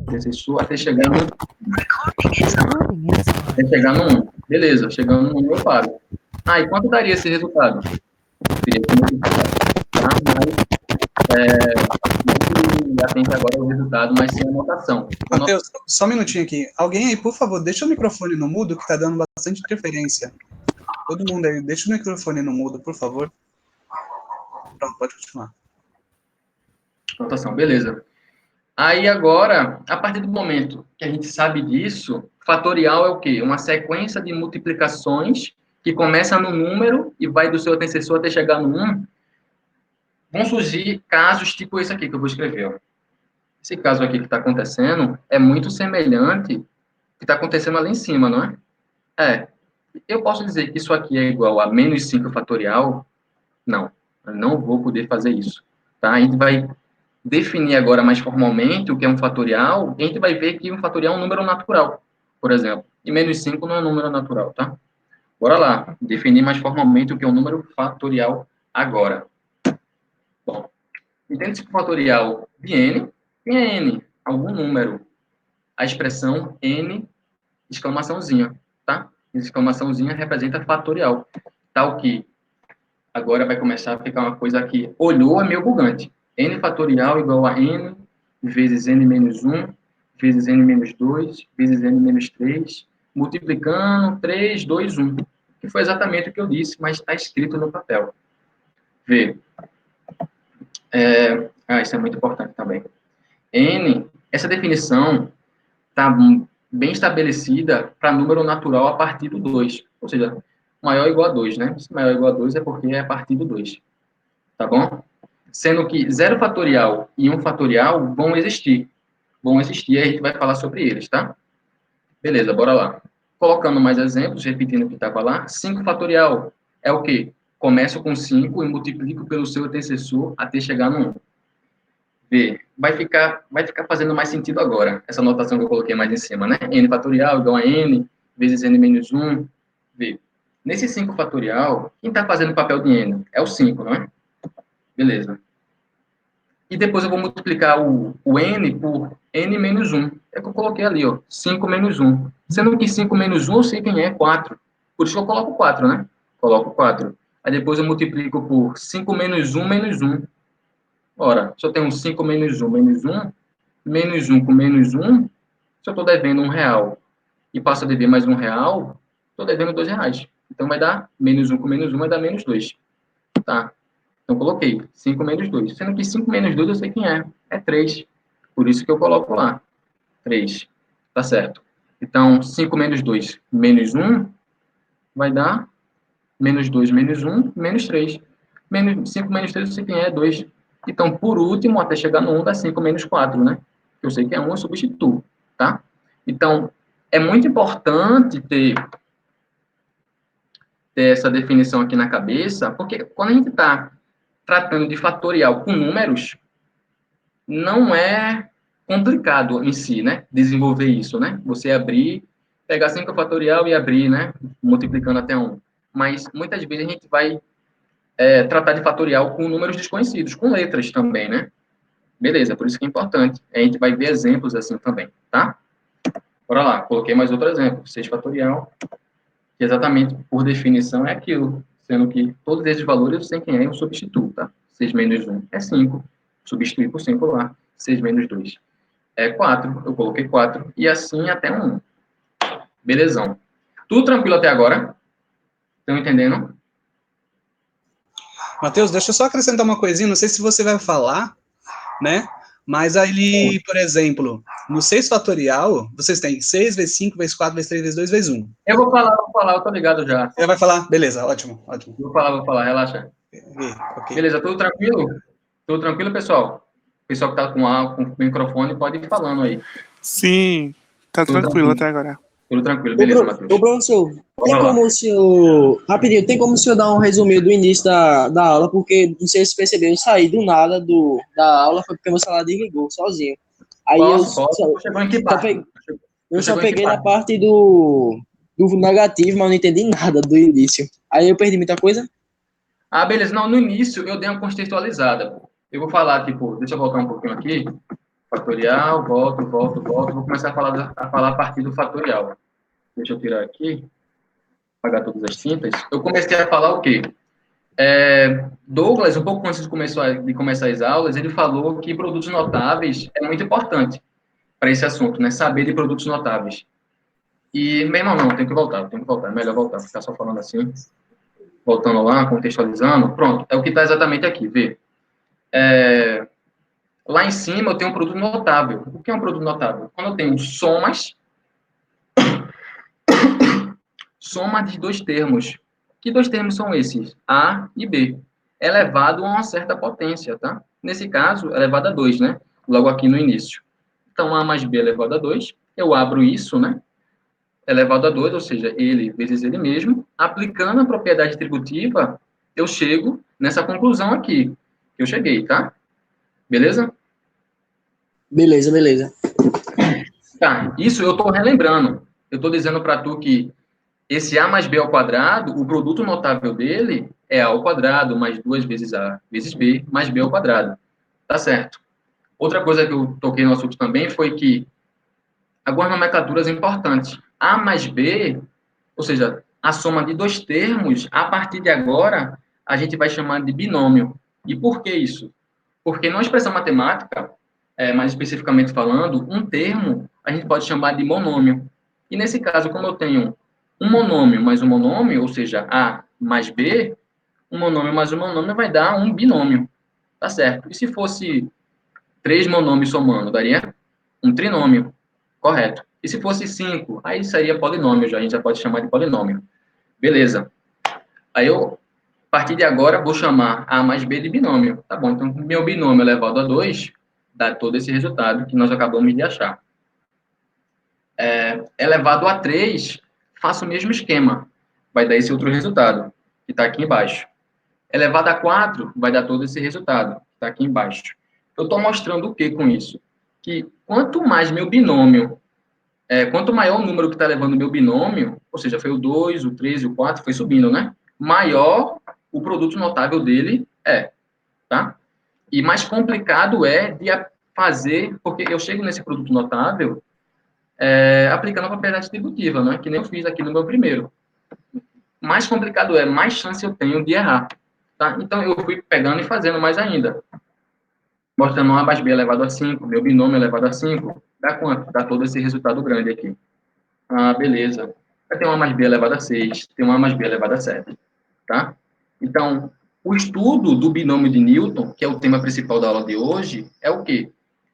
antecessor até chegar no 1. Beleza, chegando no 1 eu paro. E quanto daria esse resultado? Teria que multiplicar, tá? Mas atente agora ao resultado, mas sem anotação. Matheus, só um minutinho aqui. Alguém aí, por favor, deixa o microfone no mudo, que tá dando bastante interferência. Todo mundo aí, deixa o microfone no mudo, por favor. Pronto, pode continuar. Anotação, beleza. Aí agora, a partir do momento que a gente sabe disso, fatorial é o quê? Uma sequência de multiplicações que começa no número e vai do seu antecessor até chegar no 1. Vão surgir casos tipo esse aqui que eu vou escrever. Ó. Esse caso aqui que está acontecendo é muito semelhante ao que está acontecendo ali em cima, não é? Eu posso dizer que isso aqui é igual a menos 5 fatorial? Não, eu não vou poder fazer isso. Tá? A gente vai definir agora mais formalmente o que é um fatorial, e a gente vai ver que um fatorial é um número natural, por exemplo. E menos 5 não é um número natural, tá? Bora lá, definir mais formalmente o que é um número fatorial agora. Bom, entende-se que o fatorial de n tem n, algum número. A expressão n, exclamaçãozinha, tá? Exclamaçãozinha representa fatorial. Tal que agora vai começar a ficar uma coisa que olhou é meio bugante. N fatorial igual a n vezes n menos 1, vezes n menos 2, vezes n menos 3, multiplicando 3, 2, 1. Que foi exatamente o que eu disse, mas está escrito no papel. Vê. Isso é muito importante também. N, essa definição está bem estabelecida para número natural a partir do 2. Ou seja, maior ou igual a 2, né? Se maior ou igual a 2 é porque é a partir do 2. Tá bom? Sendo que 0 fatorial e 1 fatorial vão existir. Vão existir e a gente vai falar sobre eles, tá? Beleza, bora lá. Colocando mais exemplos, repetindo o que estava lá. 5 fatorial é o quê? Começo com 5 e multiplico pelo seu antecessor até chegar no 1. B. Vai ficar fazendo mais sentido agora, essa notação que eu coloquei mais em cima, né? N fatorial igual a N vezes N menos 1. B. Nesse 5 fatorial, quem está fazendo o papel de N? É o 5, não é? Beleza. E depois eu vou multiplicar o N por N menos 1. É o que eu coloquei ali, ó. 5 menos 1. Sendo que 5 menos 1 eu sei quem é, 4. Por isso que eu coloco 4, né? Coloco 4. Aí depois eu multiplico por 5 menos 1 menos 1. Ora, se eu tenho 5 menos 1 menos 1, menos 1 com menos 1, se eu estou devendo R$1 e passo a dever mais R$1, estou devendo R$2. Então, vai dar menos 1 com menos 1, vai dar menos 2. Tá? Então, coloquei 5 menos 2. Sendo que 5 menos 2 eu sei quem é. É 3. Por isso que eu coloco lá. 3. Tá certo. Então, 5 menos 2 menos 1 vai dar menos 2 menos 1, menos 3. 5 menos 3 eu sei quem é. 2. Então, por último, até chegar no 1, dá 5 menos 4, né? Eu sei que é 1, eu substituo, tá? Então, é muito importante ter essa definição aqui na cabeça, porque quando a gente está tratando de fatorial com números, não é complicado em si, né? Desenvolver isso, né? Você abrir, pegar 5 fatorial e abrir, né? Multiplicando até 1. Mas, muitas vezes, a gente vai tratar de fatorial com números desconhecidos, com letras também, né? Beleza, por isso que é importante. A gente vai ver exemplos assim também, tá? Bora lá, coloquei mais outro exemplo. 6 fatorial, que exatamente por definição é aquilo, sendo que todos esses valores eu sei quem é, eu substituo, tá? 6 menos 1 é 5, substituir por 5 lá. 6 menos 2 é 4, eu coloquei 4, e assim até 1. Belezão. Tudo tranquilo até agora? Estão entendendo? Matheus, deixa eu só acrescentar uma coisinha, não sei se você vai falar, né? Mas ali, por exemplo, no 6 fatorial, vocês têm 6 vezes 5 vezes 4 vezes 3 vezes 2 vezes 1. Eu vou falar, eu tô ligado já. Você vai falar? Beleza, ótimo, ótimo. Vou falar, relaxa. Okay. Beleza, tudo tranquilo? Tudo tranquilo, pessoal? O pessoal que tá com o microfone pode ir falando aí. Sim, tá tranquilo até agora. Tudo tranquilo, beleza, Matheus. Ô, professor, rapidinho, tem como o senhor dar um resumo do início da aula, porque, não sei se percebeu, eu saí do nada da aula, foi porque meu celular desligou, sozinho. Aí Posso. Chegou em que parte? Eu só peguei na parte do negativo, mas não entendi nada do início. Aí eu perdi muita coisa? Beleza. Não, no início eu dei uma contextualizada. Eu vou falar, deixa eu voltar um pouquinho aqui. Fatorial, volto. Vou começar a falar a partir do fatorial. Deixa eu tirar aqui, apagar todas as tintas. Eu comecei a falar o quê? Douglas, um pouco antes de começar as aulas, ele falou que produtos notáveis é muito importante para esse assunto, né? Saber de produtos notáveis. E, meu irmão, não, tem que voltar. É melhor voltar, ficar só falando assim. Voltando lá, contextualizando. Pronto, é o que está exatamente aqui, vê. Lá em cima eu tenho um produto notável. O que é um produto notável? Quando eu tenho soma de dois termos. Que dois termos são esses? A e B. Elevado a uma certa potência, tá? Nesse caso, elevado a 2, né? Logo aqui no início. Então, A mais B elevado a 2. Eu abro isso, né? Elevado a 2, ou seja, ele vezes ele mesmo. Aplicando a propriedade distributiva, eu chego nessa conclusão aqui. Que eu cheguei, tá? Beleza? Beleza. Tá, isso eu estou relembrando. Eu estou dizendo para tu que esse A mais B ao quadrado, o produto notável dele é A ao quadrado mais 2 vezes A vezes B mais B ao quadrado. Tá certo. Outra coisa que eu toquei no assunto também foi que algumas nomenclaturas importantes. A mais B, ou seja, a soma de dois termos, a partir de agora, a gente vai chamar de binômio. E por que isso? Porque na expressão matemática, mais especificamente falando, um termo a gente pode chamar de monômio. E nesse caso, como eu tenho um monômio mais um monômio, ou seja, A mais B, um monômio mais um monômio vai dar um binômio. Tá certo. E se fosse 3 monômios somando, daria um trinômio. Correto. E se fosse 5, aí seria polinômio, já, a gente já pode chamar de polinômio. Beleza. Aí eu, a partir de agora, vou chamar A mais B de binômio. Tá bom, então meu binômio elevado a 2 dá todo esse resultado que nós acabamos de achar. Elevado a 3, faço o mesmo esquema. Vai dar esse outro resultado, que está aqui embaixo. Elevado a 4, vai dar todo esse resultado, que está aqui embaixo. Eu estou mostrando o que com isso? Que quanto mais meu binômio, quanto maior o número que está levando o meu binômio, ou seja, foi o 2, o 3 e o 4, foi subindo, né? Maior o produto notável dele é, tá? E mais complicado é de fazer, porque eu chego nesse produto notável aplicando a propriedade distributiva, né? Que nem eu fiz aqui no meu primeiro. Mais complicado é, mais chance eu tenho de errar, tá? Então, eu fui pegando e fazendo mais ainda. Mostrando A mais B elevado a 5, meu binômio elevado a 5, dá quanto? Dá todo esse resultado grande aqui. Ah, beleza. Vai ter um A mais B elevado a 6, tem um A mais B elevado a 7, tá? Então, o estudo do binômio de Newton, que é o tema principal da aula de hoje, é o quê?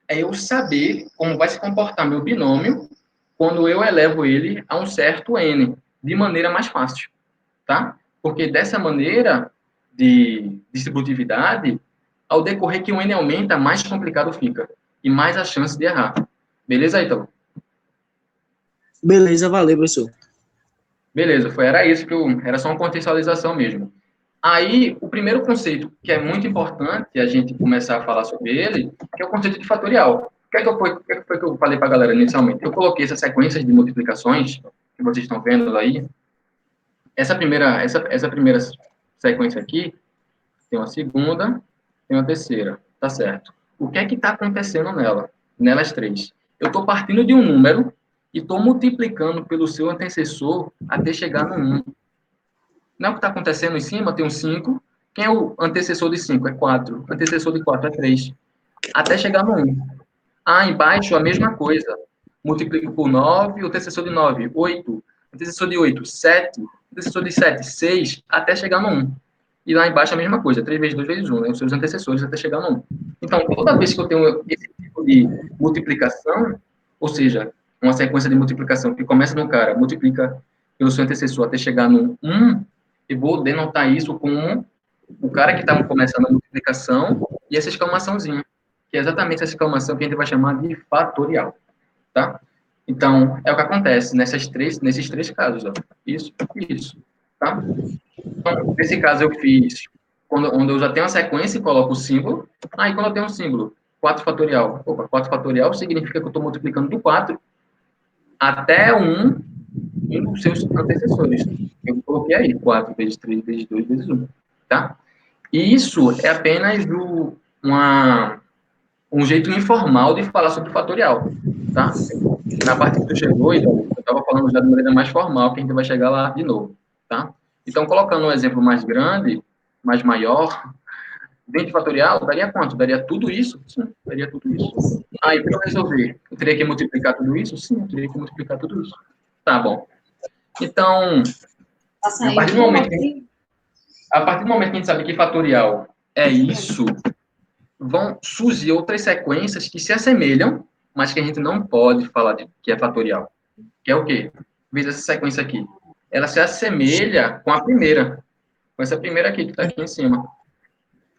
É eu saber como vai se comportar meu binômio quando eu elevo ele a um certo n, de maneira mais fácil, tá? Porque dessa maneira de distributividade, ao decorrer que o n aumenta, mais complicado fica e mais a chance de errar. Beleza, então? Beleza, valeu, professor. Beleza, era isso era só uma contextualização mesmo. Aí, o primeiro conceito, que é muito importante a gente começar a falar sobre ele, que é o conceito de fatorial. O que foi que eu falei para a galera inicialmente? Eu coloquei essas sequências de multiplicações, que vocês estão vendo aí. Essa primeira sequência aqui, tem uma segunda, tem uma terceira, tá certo. O que é que está acontecendo nelas três? Eu estou partindo de um número e estou multiplicando pelo seu antecessor até chegar no 1. Não é o que está acontecendo em cima, tem um 5. Quem é o antecessor de 5? É 4. O antecessor de 4 é 3. Até chegar no 1. Ah, embaixo a mesma coisa. Multiplico por 9, o antecessor de 9, 8. Antecessor de 8, 7. Antecessor de 7, 6, até chegar no 1. E lá embaixo a mesma coisa, 3 vezes 2 vezes 1, né? Os seus antecessores até chegar no 1. Então, toda vez que eu tenho esse tipo de multiplicação, ou seja, uma sequência de multiplicação que começa no cara, multiplica pelo seu antecessor até chegar no 1, eu vou denotar isso como o cara que está começando a multiplicação e essa exclamaçãozinha, que é exatamente essa exclamação que a gente vai chamar de fatorial, tá? Então, é o que acontece nesses três casos, ó. Isso e isso, tá? Então, nesse caso eu fiz, onde eu já tenho a sequência e coloco o símbolo, aí quando eu tenho um símbolo, 4 fatorial, 4 fatorial significa que eu estou multiplicando do 4 até 1 dos seus antecessores. Eu coloquei aí 4 vezes 3 vezes 2 vezes 1, tá? E isso é apenas um jeito informal de falar sobre fatorial, tá? Na parte que tu chegou, então, eu estava falando já de maneira mais formal, que a gente vai chegar lá de novo, tá? Então, colocando um exemplo mais grande, mais maior, dentro de fatorial, daria quanto? Daria tudo isso? Sim, daria tudo isso. Aí, para eu resolver, eu teria que multiplicar tudo isso? Sim, eu teria que multiplicar tudo isso. Tá bom. Então, a partir do momento que a gente sabe que fatorial é isso, vão surgir outras sequências que se assemelham, mas que a gente não pode falar que é fatorial. Que é o quê? Veja essa sequência aqui. Ela se assemelha com a primeira. Com essa primeira aqui, que está aqui em cima.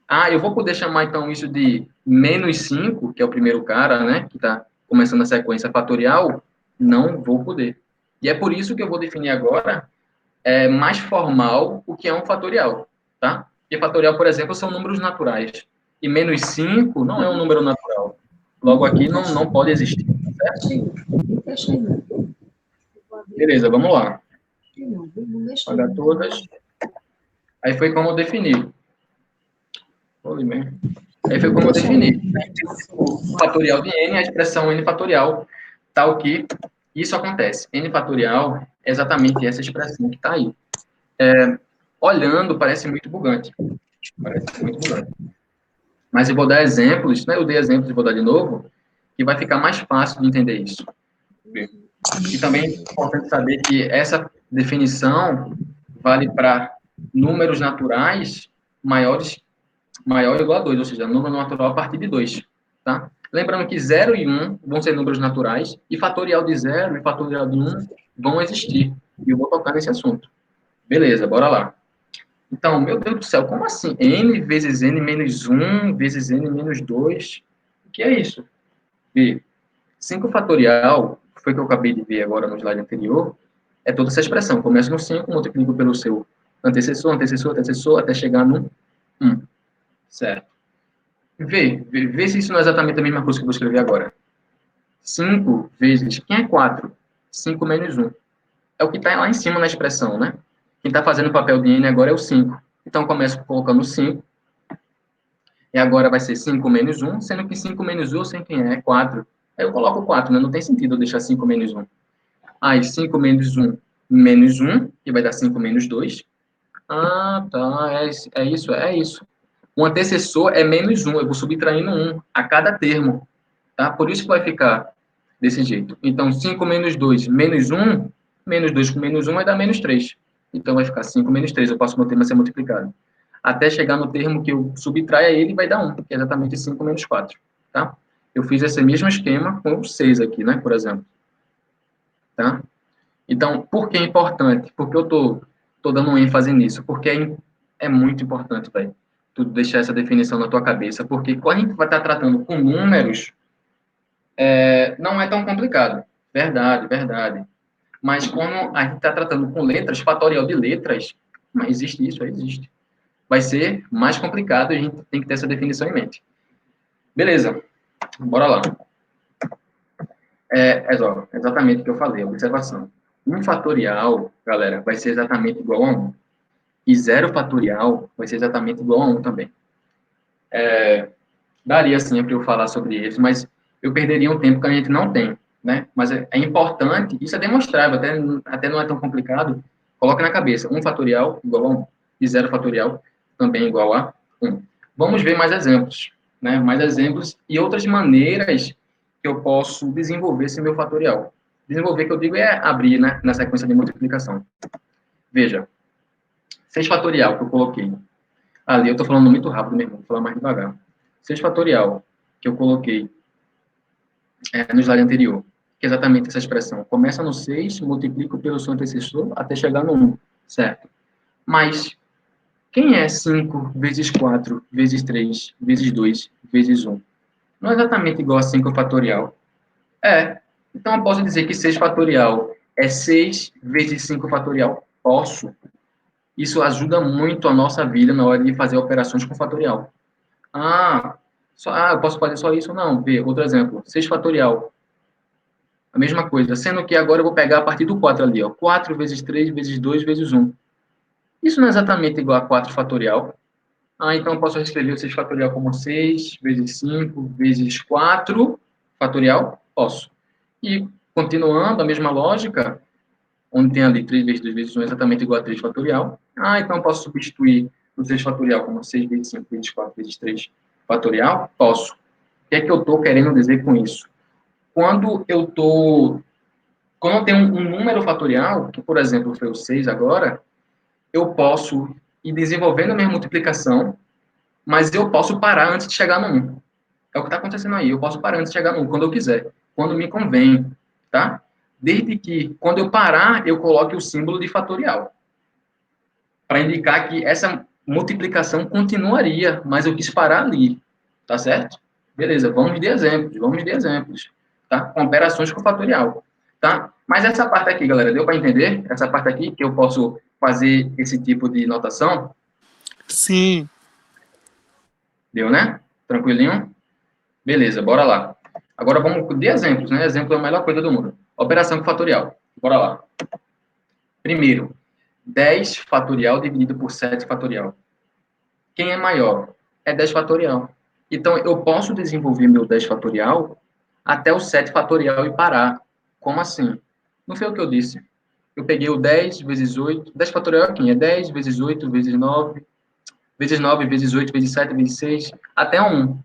Ah, eu vou poder chamar, então, isso de menos 5, que é o primeiro cara, né? Que está começando a sequência fatorial. Não vou poder. E é por isso que eu vou definir agora mais formal o que é um fatorial, tá? Porque fatorial, por exemplo, são números naturais. E menos 5 não é um número natural. Logo aqui não pode existir, certo? Beleza, vamos lá. Apagar todas. Aí foi como eu defini. Aí foi como eu defini. O fatorial de n, a expressão n fatorial, tal que isso acontece. N fatorial é exatamente essa expressão que está aí. Olhando, parece muito bugante. Parece muito bugante. Mas eu vou dar exemplos, né? Eu dei exemplos e vou dar de novo, que vai ficar mais fácil de entender isso. E também é importante saber que essa definição vale para números naturais maior ou igual a 2, ou seja, número natural a partir de 2, tá? Lembrando que 0 e 1 vão ser números naturais, e fatorial de 0 e fatorial de 1 vão existir. E eu vou tocar nesse assunto. Beleza, bora lá. Então, meu Deus do céu, como assim? N vezes N menos 1 vezes N menos 2? O que é isso? B. 5 fatorial, foi o que eu acabei de ver agora no slide anterior, é toda essa expressão. Começa no 5, multiplico pelo seu antecessor, antecessor, antecessor, até chegar no 1. Certo? Vê se isso não é exatamente a mesma coisa que eu vou escrever agora. 5 vezes... Quem é 4? 5 menos 1. É o que está lá em cima na expressão, né? Quem está fazendo o papel de N agora é o 5. Então, eu começo colocando 5. E agora vai ser 5 menos 1, sendo que 5 menos 1, eu sei quem é 4. Aí eu coloco 4, né? Não tem sentido eu deixar 5 menos 1. Aí, 5 menos 1, que vai dar 5 menos 2. Ah, tá. É isso. O antecessor é menos 1. Eu vou subtraindo 1 a cada termo. Tá? Por isso que vai ficar desse jeito. Então, 5 menos 2 menos 1, menos 2 com menos 1 vai dar menos 3. Então, vai ficar 5 menos 3. Eu passo o meu termo a ser multiplicado. Até chegar no termo que eu subtraia ele, vai dar 1, que é exatamente 5 menos 4. Tá? Eu fiz esse mesmo esquema com o 6 aqui, né, por exemplo. Tá? Então, por que é importante? Porque eu tô dando um ênfase nisso. Porque é muito importante, velho, tu deixar essa definição na tua cabeça. Porque quando a gente vai estar tratando com números, não é tão complicado. Verdade, verdade. Mas quando a gente está tratando com letras, fatorial de letras, não existe isso? Existe. Vai ser mais complicado e a gente tem que ter essa definição em mente. Beleza, bora lá. Exatamente o que eu falei, observação. 1 fatorial, galera, vai ser exatamente igual a 1. E 0 fatorial vai ser exatamente igual a 1 também. Daria, sim, para eu falar sobre eles, mas eu perderia um tempo que a gente não tem, né? Mas é importante, isso é demonstrável, até não é tão complicado. Coloca na cabeça, 1 fatorial igual a 1, e 0 fatorial também igual a 1. Vamos ver mais exemplos, né? Mais exemplos e outras maneiras que eu posso desenvolver esse meu fatorial. Desenvolver, que eu digo, é abrir, né, na sequência de multiplicação. Veja, 6 fatorial que eu coloquei. Ali eu estou falando muito rápido mesmo, vou falar mais devagar. 6 fatorial que eu coloquei no slide anterior, que é exatamente essa expressão. Começa no 6, multiplico pelo seu antecessor até chegar no 1, certo? Mas quem é 5 vezes 4 vezes 3 vezes 2 vezes 1? Não é exatamente igual a 5 fatorial. Então eu posso dizer que 6 fatorial é 6 vezes 5 fatorial? Posso. Isso ajuda muito a nossa vida na hora de fazer operações com fatorial. Eu posso fazer só isso? Não. Vê, outro exemplo. 6 fatorial. A mesma coisa. Sendo que agora eu vou pegar a partir do 4 ali. Ó. 4 vezes 3 vezes 2 vezes 1. Isso não é exatamente igual a 4 fatorial. Então eu posso escrever o 6 fatorial como 6 vezes 5 vezes 4 fatorial? Posso. E, continuando a mesma lógica, onde tem ali 3 vezes 2 vezes 1 é exatamente igual a 3 fatorial. Então eu posso substituir o 6 fatorial como 6 vezes 5 vezes 4 vezes 3 fatorial? Posso. O que é que eu estou querendo dizer com isso? Quando eu tenho um número fatorial, que por exemplo foi o 6 agora, eu posso ir desenvolvendo a minha multiplicação, mas eu posso parar antes de chegar no 1. É o que está acontecendo aí. Eu posso parar antes de chegar no 1, quando eu quiser, quando me convém, tá? Desde que, quando eu parar, eu coloque o símbolo de fatorial, para indicar que essa multiplicação continuaria, mas eu quis parar ali, tá certo? Beleza, vamos de exemplos, tá? Com operações com fatorial, tá? Mas essa parte aqui, galera, deu para entender? Essa parte aqui, que eu posso fazer esse tipo de notação? Sim. Deu, né? Tranquilinho? Beleza, bora lá. Agora vamos de exemplos, né? Exemplo é a melhor coisa do mundo. Operação com fatorial. Bora lá. Primeiro, 10 fatorial dividido por 7 fatorial. Quem é maior? É 10 fatorial. Então, eu posso desenvolver meu 10 fatorial até o 7 fatorial e parar. Como assim? Não foi o que eu disse. Eu peguei o 10 vezes 8. 10 fatorial aqui é 10 vezes 8 vezes 9 vezes 8 vezes 7 vezes 6 até 1.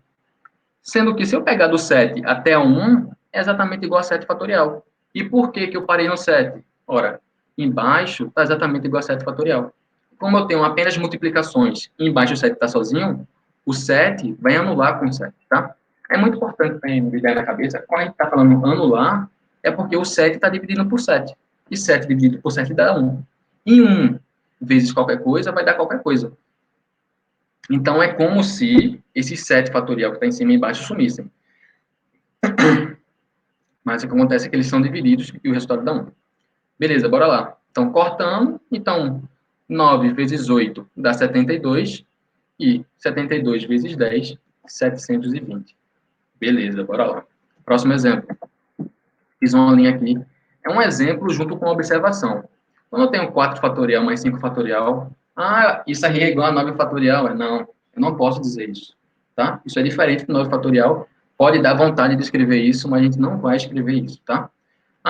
Sendo que se eu pegar do 7 até 1, é exatamente igual a 7 fatorial. E por que que eu parei no 7? Ora, embaixo está exatamente igual a 7 fatorial. Como eu tenho apenas multiplicações e embaixo o 7 está sozinho, o 7 vai anular com o 7, tá? É muito importante para a gente ligar na cabeça, quando a gente está falando anular, é porque o 7 está dividido por 7. E 7 dividido por 7 dá 1. E 1 vezes qualquer coisa vai dar qualquer coisa. Então, é como se esses 7 fatorial que está em cima e embaixo sumissem. Mas o que acontece é que eles são divididos e o resultado dá 1. Beleza, bora lá. Então, cortando. Então, 9 vezes 8 dá 72. E 72 vezes 10, 720. Beleza, bora lá. Próximo exemplo. Fiz uma linha aqui. É um exemplo junto com uma observação. Quando eu tenho 4 fatorial mais 5 fatorial, isso aí é igual a 9 fatorial. Não, eu não posso dizer isso. Tá? Isso é diferente do 9 fatorial. Pode dar vontade de escrever isso, mas a gente não vai escrever isso, tá?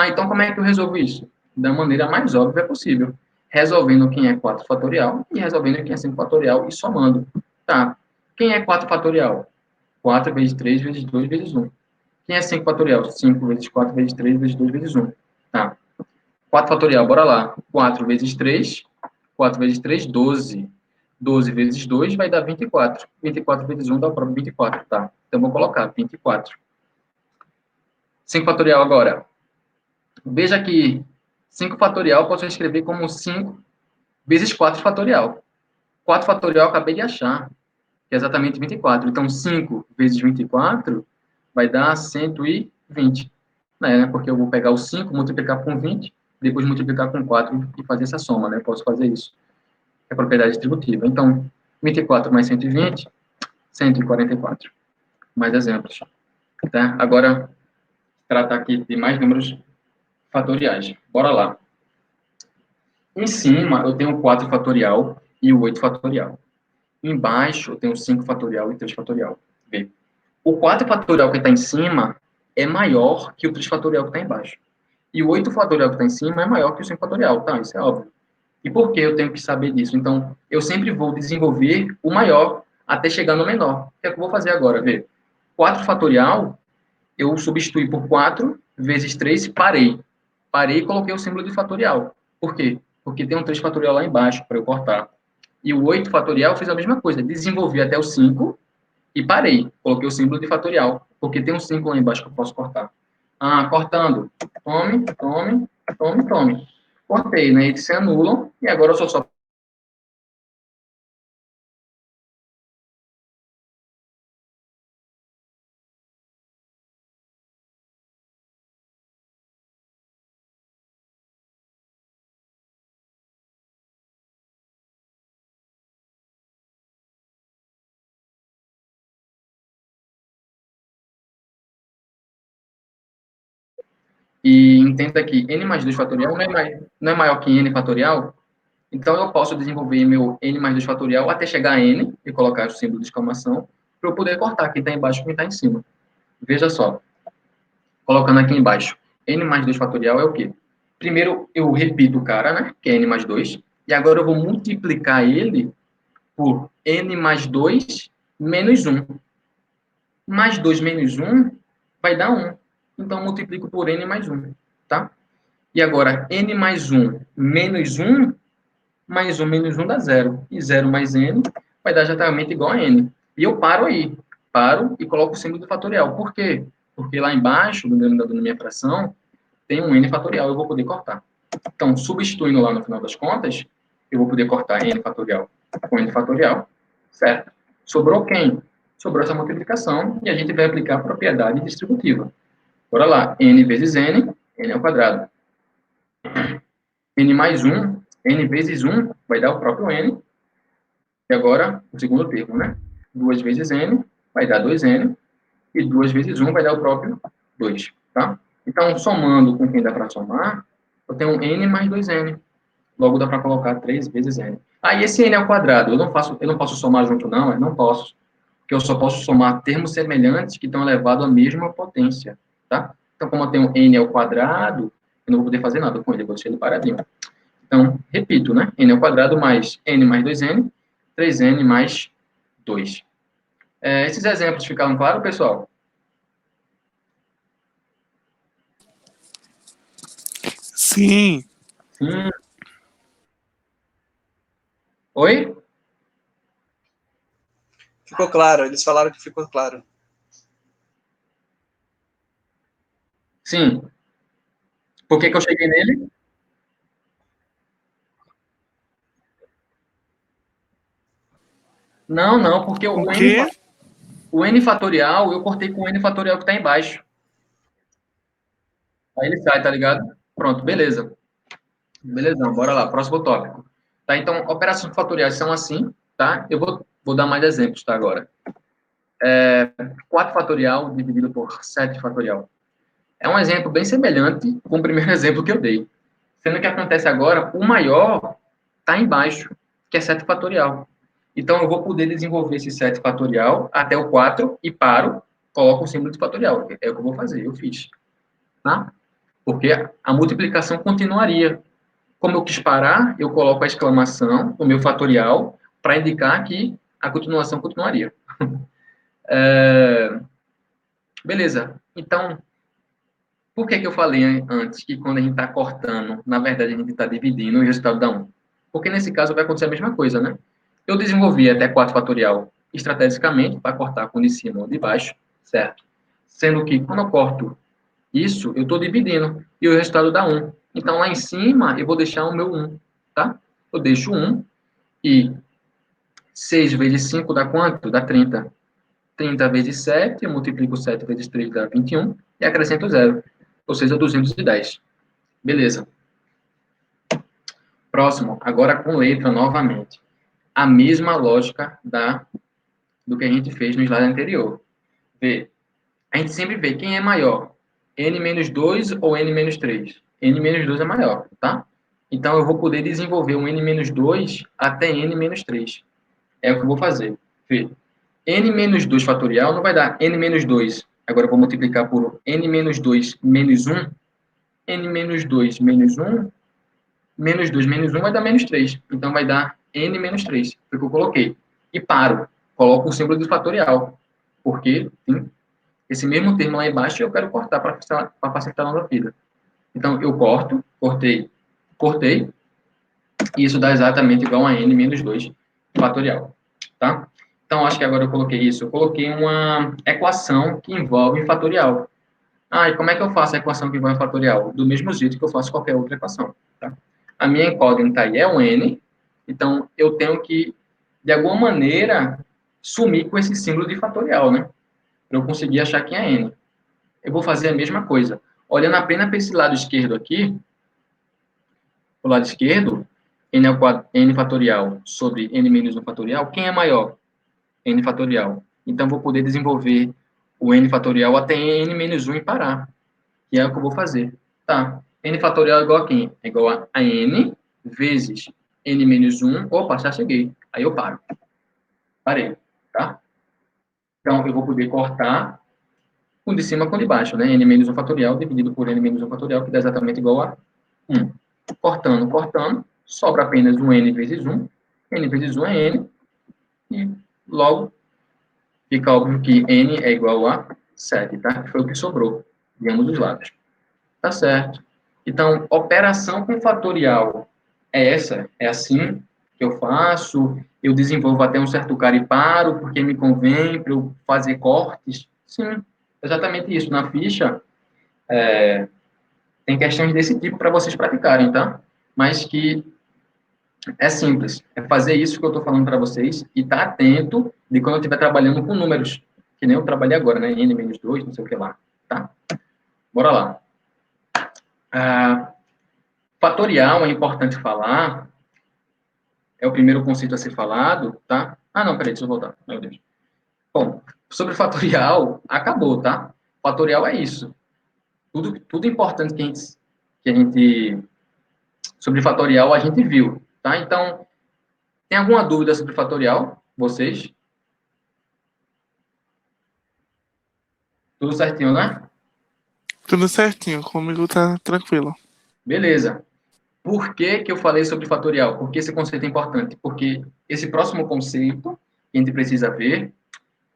Então como é que eu resolvo isso? Da maneira mais óbvia possível. Resolvendo quem é 4 fatorial e resolvendo quem é 5 fatorial e somando. Tá. Quem é 4 fatorial? 4 vezes 3 vezes 2 vezes 1. Quem é 5 fatorial? 5 vezes 4 vezes 3 vezes 2 vezes 1. Tá. 4 fatorial, bora lá. 4 vezes 3, 4 vezes 3, 12. 12 vezes 2 vai dar 24. 24 vezes 1 dá o próprio 24, tá? Então, vou colocar 24. 5 fatorial agora. Veja que 5 fatorial eu posso escrever como 5 vezes 4 fatorial. 4 fatorial eu acabei de achar, que é exatamente 24. Então, 5 vezes 24 vai dar 120. Né? Porque eu vou pegar o 5, multiplicar com 20, depois multiplicar com 4 e fazer essa soma. Né? Posso fazer isso. É propriedade distributiva. Então, 24 mais 120, 144. Mais exemplos. Tá? Agora, tratar aqui de mais números fatoriais. Bora lá. Em cima, eu tenho 4 fatorial e o 8 fatorial. Embaixo, eu tenho 5 fatorial e 3 fatorial. Vê. O 4 fatorial que está em cima é maior que o 3 fatorial que está embaixo. E o 8 fatorial que está em cima é maior que o 5 fatorial. Tá, isso é óbvio. E por que eu tenho que saber disso? Então, eu sempre vou desenvolver o maior até chegar no menor. O que é que eu vou fazer agora? Vê. 4 fatorial, eu substituí por 4 vezes 3, parei. Parei e coloquei o símbolo de fatorial. Por quê? Porque tem um 3 fatorial lá embaixo para eu cortar. E o 8 fatorial eu fiz a mesma coisa. Desenvolvi até o 5 e parei. Coloquei o símbolo de fatorial. Porque tem um 5 lá embaixo que eu posso cortar. Cortando. Tome, tome, tome, tome. Cortei, né? Eles se anulam. E agora eu só e entenda que n mais 2 fatorial não é maior que n fatorial. Então, eu posso desenvolver meu n mais 2 fatorial até chegar a n, e colocar o símbolo de exclamação, para eu poder cortar quem está embaixo e quem está em cima. Veja só, colocando aqui embaixo, n mais 2 fatorial é o quê? Primeiro, eu repito o cara, né, que é n mais 2, e agora eu vou multiplicar ele por n mais 2 menos 1. Mais 2 menos 1 vai dar 1. Então, eu multiplico por n mais 1, tá? E agora, n mais 1 menos 1, mais 1 menos 1 dá 0. E 0 mais n vai dar exatamente igual a n. E eu paro aí. Paro e coloco o símbolo do fatorial. Por quê? Porque lá embaixo, no denominador da minha fração, tem um n fatorial. Eu vou poder cortar. Então, substituindo lá no final das contas, eu vou poder cortar n fatorial com n fatorial, certo? Sobrou quem? Sobrou essa multiplicação e a gente vai aplicar a propriedade distributiva. Bora lá. N vezes n ao quadrado. N mais 1, n vezes 1 vai dar o próprio n. E agora, o segundo termo, né? 2 vezes n vai dar 2n. E 2 vezes 1 vai dar o próprio 2, tá? Então, somando com quem dá para somar, eu tenho n mais 2n. Logo, dá para colocar 3 vezes n. Ah, e esse n ao quadrado, eu não posso somar junto, não? Eu não posso. Porque eu só posso somar termos semelhantes que estão elevados à mesma potência, tá? Então, como eu tenho n ao quadrado, eu não vou poder fazer nada com ele, eu vou deixar ele paradinho. Então, repito, né? N ao quadrado mais n mais 2n, 3n mais 2. Esses exemplos ficaram claros, pessoal? Sim. Sim. Oi? Ficou claro, eles falaram que ficou claro. Sim. Por que que eu cheguei nele? Não, não, porque O quê? o n fatorial, eu cortei com o n fatorial que está embaixo. Aí ele sai, tá ligado? Pronto, beleza. Belezão, bora lá, próximo tópico. Tá, então, operações fatoriais são assim, tá? Eu vou dar mais exemplos, tá, agora. 4 fatorial dividido por 7 fatorial. É um exemplo bem semelhante com o primeiro exemplo que eu dei. Sendo que acontece agora, o maior está embaixo, que é 7 fatorial. Então, eu vou poder desenvolver esse 7 fatorial até o 4 e paro, coloco o símbolo de fatorial. É o que eu vou fazer, eu fiz. Tá? Porque a multiplicação continuaria. Como eu quis parar, eu coloco a exclamação, o meu fatorial, para indicar que a continuação continuaria. Beleza. Então, por que que eu falei antes que quando a gente está cortando, na verdade a gente está dividindo o resultado dá 1? Porque nesse caso vai acontecer a mesma coisa, né? Eu desenvolvi até 4 fatorial estrategicamente para cortar com o de cima ou de baixo, certo? Sendo que quando eu corto isso, eu estou dividindo e o resultado dá 1. Então lá em cima eu vou deixar o meu 1, tá? Eu deixo 1 e 6 vezes 5 dá quanto? Dá 30. 30 vezes 7, eu multiplico 7 vezes 3 dá 21 e acrescento 0. Ou seja, 210. Beleza. Próximo, agora com letra novamente. A mesma lógica do que a gente fez no slide anterior. Vê, a gente sempre vê quem é maior, n-2 ou n-3. n-2 é maior, tá? Então, eu vou poder desenvolver um n-2 até n-3. É o que eu vou fazer. Vê, n-2 fatorial não vai dar n-2. Agora, eu vou multiplicar por n-2 menos 1. n-2 menos 1 menos 2 menos 1 vai dar menos 3. Então, vai dar n menos 3. Foi o que eu coloquei. E paro. Coloco o símbolo do fatorial. Porque tem esse mesmo termo lá embaixo eu quero cortar para facilitar a nossa vida. Então, eu corto, cortei. E isso dá exatamente igual a n menos 2 fatorial. Tá? Então, acho que agora eu coloquei isso. Eu coloquei uma equação que envolve fatorial. Ah, e como é que eu faço a equação que envolve fatorial? Do mesmo jeito que eu faço qualquer outra equação. Tá? A minha incógnita aí é o n, então eu tenho que, de alguma maneira, sumir com esse símbolo de fatorial, né? Para eu conseguir achar quem é n. Eu vou fazer a mesma coisa. Olhando apenas para esse lado esquerdo aqui, o lado esquerdo, n, n fatorial sobre n menos 1 fatorial, quem é maior? N fatorial. Então, vou poder desenvolver o n fatorial até n menos 1 e parar. Que é o que eu vou fazer. Tá. N fatorial é igual a quem? É igual a n vezes n menos 1, opa, já cheguei. Aí eu paro. Parei, tá? Então, eu vou poder cortar com de cima com de baixo, né? N menos 1 fatorial dividido por N menos 1 fatorial, que dá exatamente igual a 1. Cortando, cortando, sobra apenas um N vezes 1. N vezes 1 é N. E logo, fica óbvio que N é igual a 7, tá? Que foi o que sobrou de ambos os lados. Tá certo. Então, operação com fatorial é essa? É assim que eu faço? Eu desenvolvo até um certo cara e paro, porque me convém para eu fazer cortes? Sim, exatamente isso. Na ficha, tem questões desse tipo para vocês praticarem, tá? Mas que é simples. É fazer isso que eu estou falando para vocês e estar atento de quando eu estiver trabalhando com números, que nem eu trabalhei agora, né? N-2, não sei o que lá, tá? Bora lá. Fatorial é importante falar, é o primeiro conceito a ser falado, tá? Ah, não, peraí, deixa eu voltar. Meu Deus. Bom, sobre fatorial, acabou, tá? Fatorial é isso. Tudo importante que a gente sobre fatorial a gente viu, tá? Então, tem alguma dúvida sobre fatorial? Vocês? Tudo certinho, né? Tudo certinho, comigo tá tranquilo. Beleza. Por que que eu falei sobre fatorial? Porque esse conceito é importante? Porque esse próximo conceito que a gente precisa ver,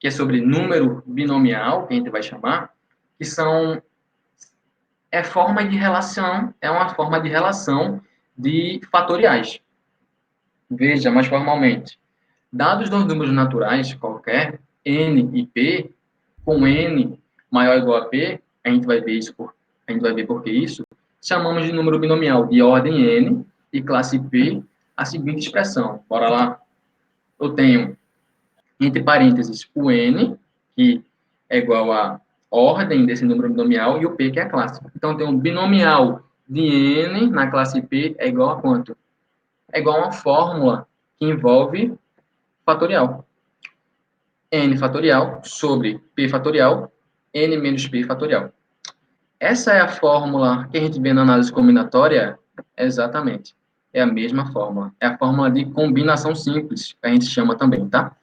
que é sobre número binomial, que a gente vai chamar, que são é uma forma de relação de fatoriais. Veja, mais formalmente, dados dois números naturais qualquer, n e p, com n maior ou igual a p, a gente vai ver por que isso, chamamos de número binomial de ordem n e classe p a seguinte expressão. Bora lá. Eu tenho, entre parênteses, o n, que é igual a ordem desse número binomial, e o p, que é a classe. Então, eu tenho um binomial de n na classe p é igual a quanto? É igual a uma fórmula que envolve fatorial. N fatorial sobre P fatorial, N menos P fatorial. Essa é a fórmula que a gente vê na análise combinatória? Exatamente. É a mesma fórmula. É a fórmula de combinação simples, que a gente chama também, tá?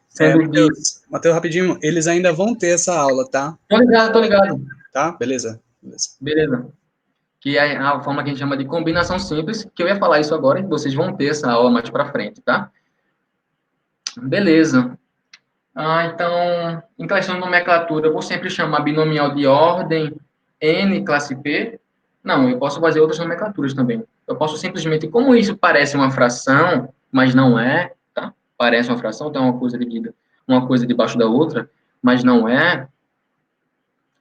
Sendo que... Matheus, rapidinho, eles ainda vão ter essa aula, tá? Tô ligado, tô ligado. Tá? Beleza. Beleza. Que é a forma que a gente chama de combinação simples, que eu ia falar isso agora, e vocês vão ter essa aula mais para frente, tá? Beleza. Então, em questão de nomenclatura, eu vou sempre chamar binomial de ordem N classe P? Não, eu posso fazer outras nomenclaturas também. Eu posso simplesmente, como isso parece uma fração, mas não é, tá? Parece uma fração, tem uma coisa dividida, uma coisa debaixo da outra, mas não é,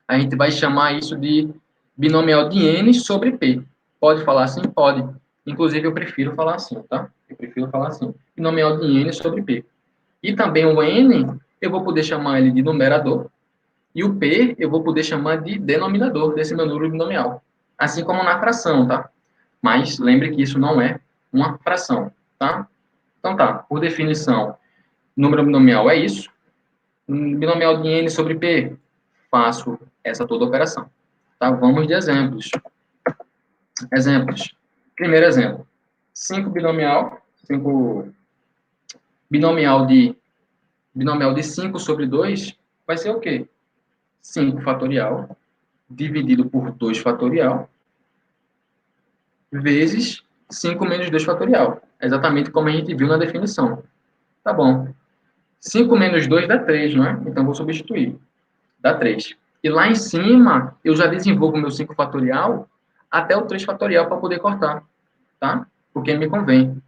a gente vai chamar isso de binomial de N sobre P. Pode falar assim? Pode. Inclusive, eu prefiro falar assim, tá? Eu prefiro falar assim. Binomial de N sobre P. E também o N, eu vou poder chamar ele de numerador, e o P eu vou poder chamar de denominador desse meu número binomial. Assim como na fração, tá? Mas lembre que isso não é uma fração, tá? Então tá, por definição, número binomial é isso. Binomial de N sobre P, faço essa toda operação. Tá? Vamos de exemplos. Exemplos. Primeiro exemplo. 5 binomial de 5 sobre 2 vai ser o quê? 5 fatorial dividido por 2 fatorial vezes 5 menos 2 fatorial. Exatamente como a gente viu na definição. Tá bom. 5 menos 2 dá 3, não é? Então, vou substituir. Dá 3. E lá em cima, eu já desenvolvo o meu 5 fatorial até o 3 fatorial para poder cortar. Tá? Porque me convém.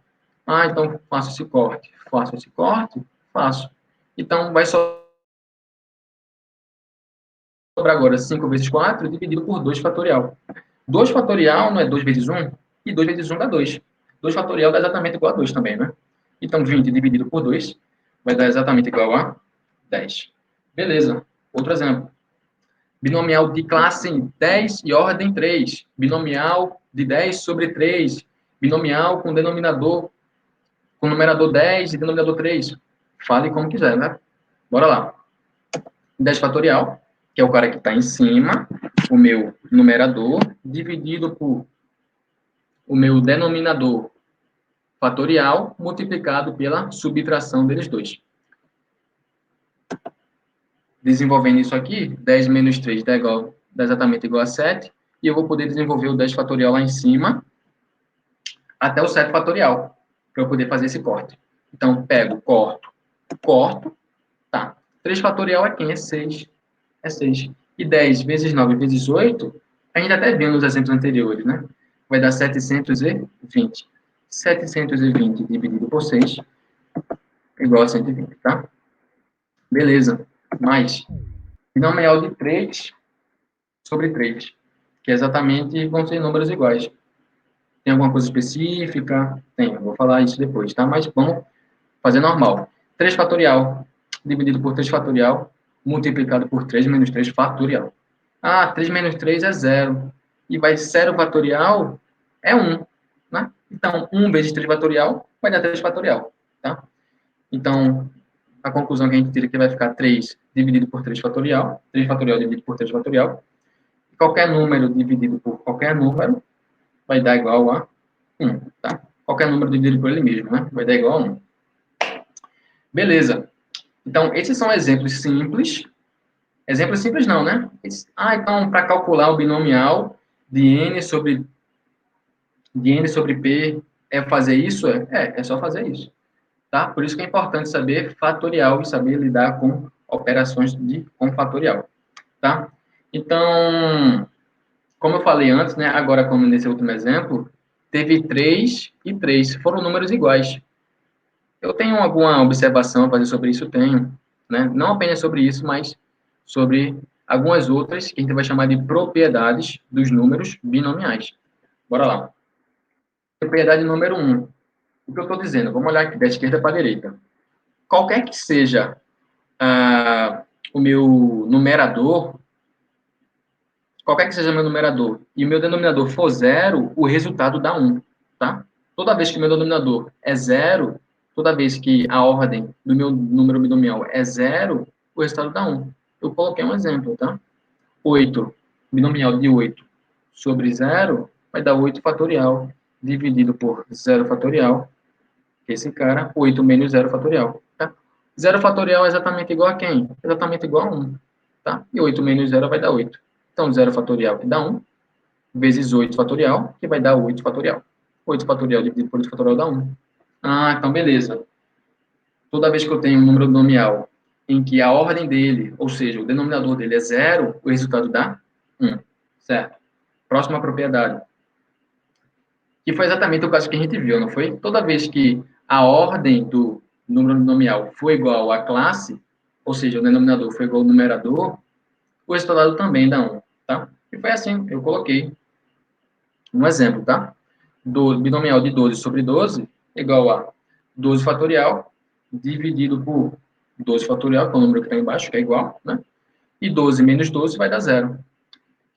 Então, faço esse corte. Faço esse corte? Faço. Então, vai sobrar agora 5 vezes 4 dividido por 2 fatorial. 2 fatorial não é 2 vezes 1? E 2 vezes 1 dá 2. 2 fatorial dá exatamente igual a 2 também, né? Então, 20 dividido por 2 vai dar exatamente igual a 10. Beleza. Outro exemplo. Binomial de classe 10 e ordem 3. Binomial de 10 sobre 3. Binomial com denominador, com numerador 10 e denominador 3. Fale como quiser, né? Bora lá. 10 fatorial, que é o cara que está em cima, o meu numerador, dividido por o meu denominador, fatorial multiplicado pela subtração deles dois. Desenvolvendo isso aqui, 10 menos 3 dá exatamente igual a 7, e eu vou poder desenvolver o 10 fatorial lá em cima, até o 7 fatorial, para eu poder fazer esse corte. Então, pego, corto, tá. 3 fatorial é quem? É 6. É 6. E 10 vezes 9 vezes 8, a gente até viu nos exemplos anteriores, né? Vai dar 720. 720 dividido por 6 é igual a 120, tá? Beleza. Mais binomial de 3 sobre 3, que é exatamente, vão ser números iguais. Tem alguma coisa específica? Tem, eu vou falar isso depois, tá? Mas vamos fazer normal. 3 fatorial dividido por 3 fatorial multiplicado por 3 menos 3 fatorial. Ah, 3 menos 3 é 0. E vai 0 fatorial é 1, né? Então, 1 vezes 3 fatorial vai dar 3 fatorial, tá? Então, a conclusão que a gente tira é que vai ficar 3 dividido por 3 fatorial, 3 fatorial dividido por 3 fatorial. Qualquer número dividido por qualquer número vai dar igual a 1, tá? Qualquer número dividido por ele mesmo, né? Vai dar igual a 1. Beleza. Então, esses são exemplos simples. Exemplos simples não, né? Então, para calcular o binomial de n sobre P, é fazer isso? É só fazer isso. Tá? Por isso que é importante saber fatorial e saber lidar com operações com fatorial. Tá? Então, como eu falei antes, né, agora como nesse último exemplo, teve 3 e 3, foram números iguais. Eu tenho alguma observação a fazer sobre isso? Tenho. Né? Não apenas sobre isso, mas sobre algumas outras que a gente vai chamar de propriedades dos números binomiais. Bora lá. Propriedade número 1. O que eu estou dizendo? Vamos olhar aqui da esquerda para a direita. Qualquer que seja o meu numerador, e o meu denominador for 0, o resultado dá 1, tá? Toda vez que o meu denominador é 0, toda vez que a ordem do meu número binomial é 0, o resultado dá 1. Eu coloquei um exemplo, tá? 8, binomial de 8 sobre 0, vai dar 8 fatorial, dividido por 0 fatorial, esse cara, 8 menos 0 fatorial, tá? 0 fatorial é exatamente igual a quem? Exatamente igual a 1, tá? E 8 menos 0 vai dar 8. Então, 0 fatorial que dá 1, vezes 8 fatorial, que vai dar 8 fatorial. 8 fatorial dividido por 8 fatorial dá 1. Então beleza. Toda vez que eu tenho um número binomial em que a ordem dele, ou seja, o denominador dele é 0, o resultado dá 1, certo? Próxima propriedade. Que foi exatamente o caso que a gente viu, não foi? Toda vez que a ordem do número binomial for igual à classe, ou seja, o denominador for igual ao numerador, o resultado também dá 1, tá? E foi assim, eu coloquei um exemplo, tá? Do binomial de 12 sobre 12 igual a 12 fatorial dividido por 12 fatorial, que é o número que está embaixo, que é igual, né? E 12 menos 12 vai dar 0.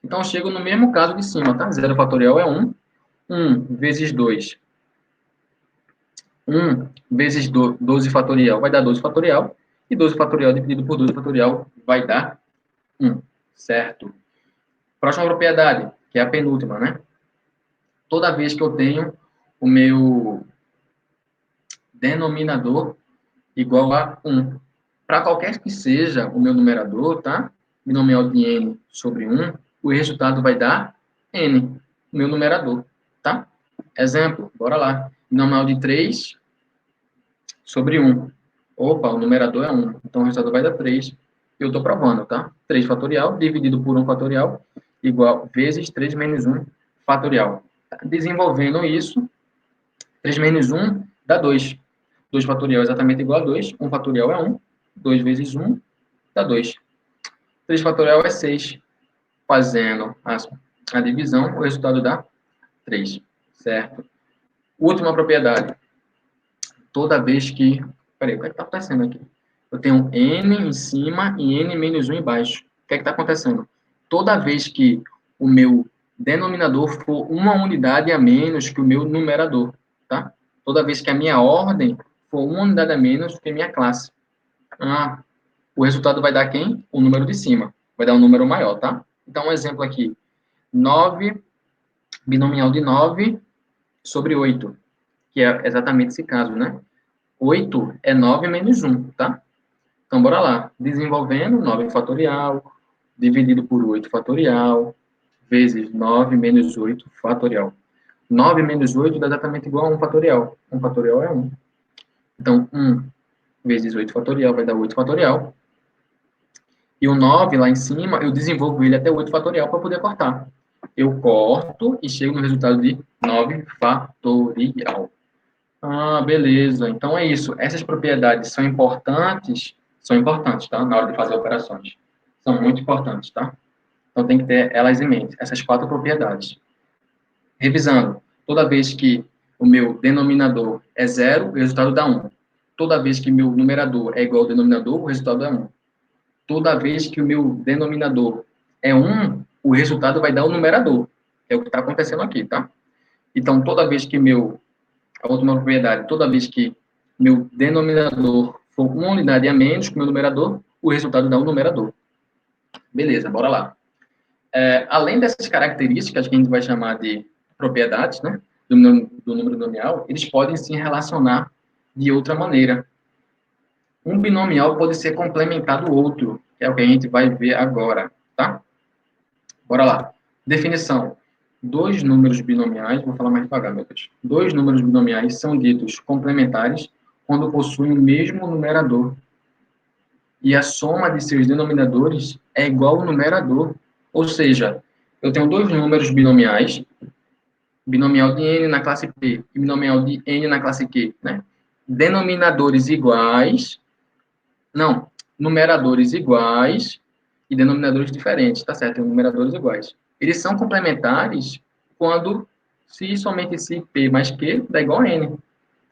Então, eu chego no mesmo caso de cima, tá? 0 fatorial é 1. 1 vezes 2. 1 vezes 12 fatorial vai dar 12 fatorial. E 12 fatorial dividido por 12 fatorial vai dar 1. Certo? Próxima propriedade, que é a penúltima, né? Toda vez que eu tenho o meu denominador igual a 1. Para qualquer que seja o meu numerador, tá? Binomial de n sobre 1, o resultado vai dar n, o meu numerador, tá? Exemplo, bora lá. Binomial de 3 sobre 1. Opa, o numerador é 1, então o resultado vai dar 3. Eu estou provando, tá? 3 fatorial dividido por 1 fatorial igual vezes 3 menos 1 fatorial. Desenvolvendo isso, 3 menos 1 dá 2. 2 fatorial é exatamente igual a 2. 1 fatorial é 1. 2 vezes 1 dá 2. 3 fatorial é 6. Fazendo a divisão, o resultado dá 3. Certo? Última propriedade. Toda vez que... Peraí, o que é que está acontecendo aqui? Eu tenho n em cima e n menos 1 embaixo. O que é que está acontecendo? Toda vez que o meu denominador for uma unidade a menos que o meu numerador, tá? Toda vez que a minha ordem for uma unidade a menos que a minha classe. O resultado vai dar quem? O número de cima. Vai dar um número maior, tá? Então, um exemplo aqui. 9, binomial de 9 sobre 8. que é exatamente esse caso, né? 8 é 9 menos 1, tá? Então, bora lá. Desenvolvendo 9 fatorial, dividido por 8 fatorial, vezes 9 menos 8 fatorial. 9 menos 8 dá exatamente igual a 1 fatorial. 1 fatorial é 1. Então, 1 vezes 8 fatorial vai dar 8 fatorial. E o 9 lá em cima, eu desenvolvo ele até 8 fatorial para poder cortar. Eu corto e chego no resultado de 9 fatorial. Ah, beleza. Então é isso. Essas propriedades são importantes, tá? Na hora de fazer operações. São muito importantes, tá? Então tem que ter elas em mente, essas 4 propriedades. Revisando, toda vez que o meu denominador é 0, o resultado dá 1. Toda vez que meu numerador é igual ao denominador, o resultado dá 1. Toda vez que o meu denominador é 1, o resultado vai dar o numerador. É o que está acontecendo aqui, tá? Então, toda vez que a última propriedade, toda vez que meu denominador for uma unidade a menos que o meu numerador, o resultado dá o numerador. Beleza, bora lá. Além dessas características que a gente vai chamar de propriedades, né, do número nominal, eles podem se relacionar de outra maneira. Um binomial pode ser complementar do outro, que é o que a gente vai ver agora, tá? Bora lá. Definição. Dois números binomiais, vou falar mais devagar, meu Deus. Dois números binomiais são ditos complementares quando possuem o mesmo numerador. E a soma de seus denominadores é igual ao numerador. Ou seja, eu tenho dois números binomiais, binomial de n na classe P e binomial de n na classe Q, né? Denominadores iguais, não, numeradores iguais e denominadores diferentes, tá certo? Tem numeradores iguais. Eles são complementares quando se somente se P mais Q dá igual a N,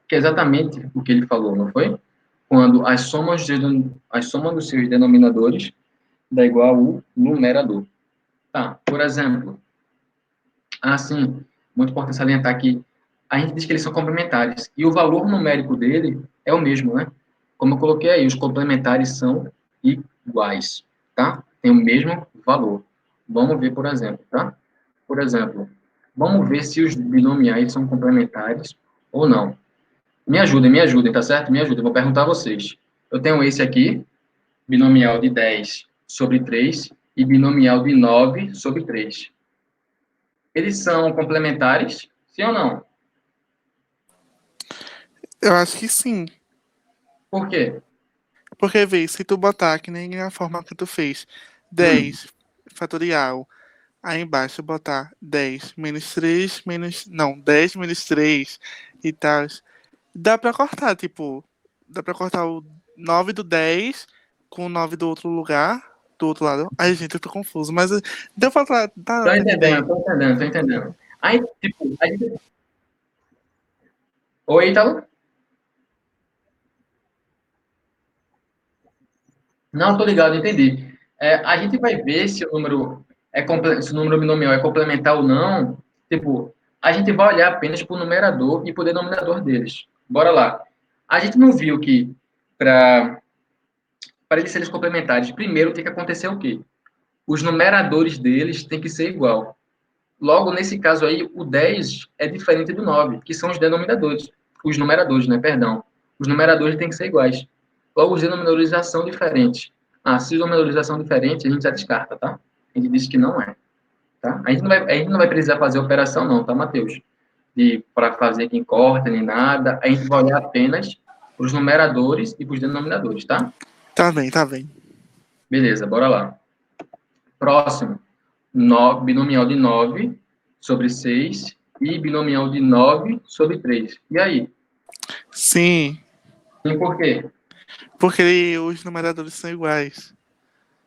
que é exatamente o que ele falou, não foi? Quando as somas dos seus denominadores dá igual ao numerador. Tá, por exemplo, assim, muito importante salientar que a gente diz que eles são complementares, e o valor numérico dele é o mesmo, né? Como eu coloquei aí, os complementares são iguais, tá? Tem o mesmo valor. Vamos ver, por exemplo, tá? Por exemplo, vamos ver se os binomiais são complementares ou não. Me ajudem, tá certo? Me ajudem, vou perguntar a vocês. Eu tenho esse aqui, binomial de 10 sobre 3 e binomial de 9 sobre 3. Eles são complementares, sim ou não? Eu acho que sim. Por quê? Porque, vê, se tu botar que nem a forma que tu fez, 10 fatorial, aí embaixo botar 10 menos 3 menos. Não, 10 menos 3 e tal. Dá pra cortar, tipo. Dá pra cortar o 9 do 10 com o 9 do outro lugar, do outro lado. Ai, gente, eu tô confuso, mas deu pra Tô dar pra entendendo, entender. tô entendendo, tô entendendo. Aí, tipo, a gente... Oi, Ítalo? Não, tô ligado, entendi. A gente vai ver se o número se o número binomial é complementar ou não. Tipo, a gente vai olhar apenas para o numerador e para o denominador deles. Bora lá. A gente não viu que para eles serem complementares, primeiro tem que acontecer o quê? Os numeradores deles têm que ser igual. Logo, nesse caso aí, o 10 é diferente do 9, que são os denominadores. Os numeradores, né? Perdão. Os numeradores têm que ser iguais. Logo, os denominadores já são diferentes. Ah, se os denominadores já são diferentes, a gente já descarta, tá? A gente diz que não é. Tá? A gente não vai precisar fazer operação, não, tá, Matheus? Para fazer quem corta, nem nada. A gente vai olhar apenas para os numeradores e para os denominadores, tá? Tá bem, tá bem. Beleza, bora lá. Próximo. Binomial de 9 sobre 6 e binomial de 9 sobre 3. E aí? Sim, E por quê? porque os numeradores são iguais.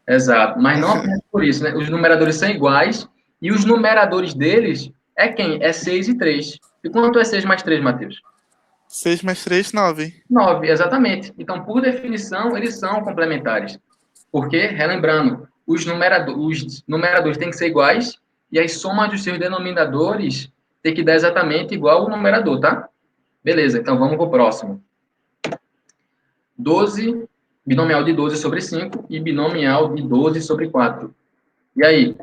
Exato. Mas não apenas por isso, né? Os numeradores são iguais e os numeradores deles é quem? É 6 e 3. E quanto é 6 mais 3, Matheus? 6 mais 3, 9. 9, exatamente. Então, por definição, eles são complementares. Porque, relembrando, os numeradores têm que ser iguais e as somas dos seus denominadores tem que dar exatamente igual ao numerador, tá? Beleza, então vamos para o próximo. 12, binomial de 12 sobre 5 e binomial de 12 sobre 4. E aí?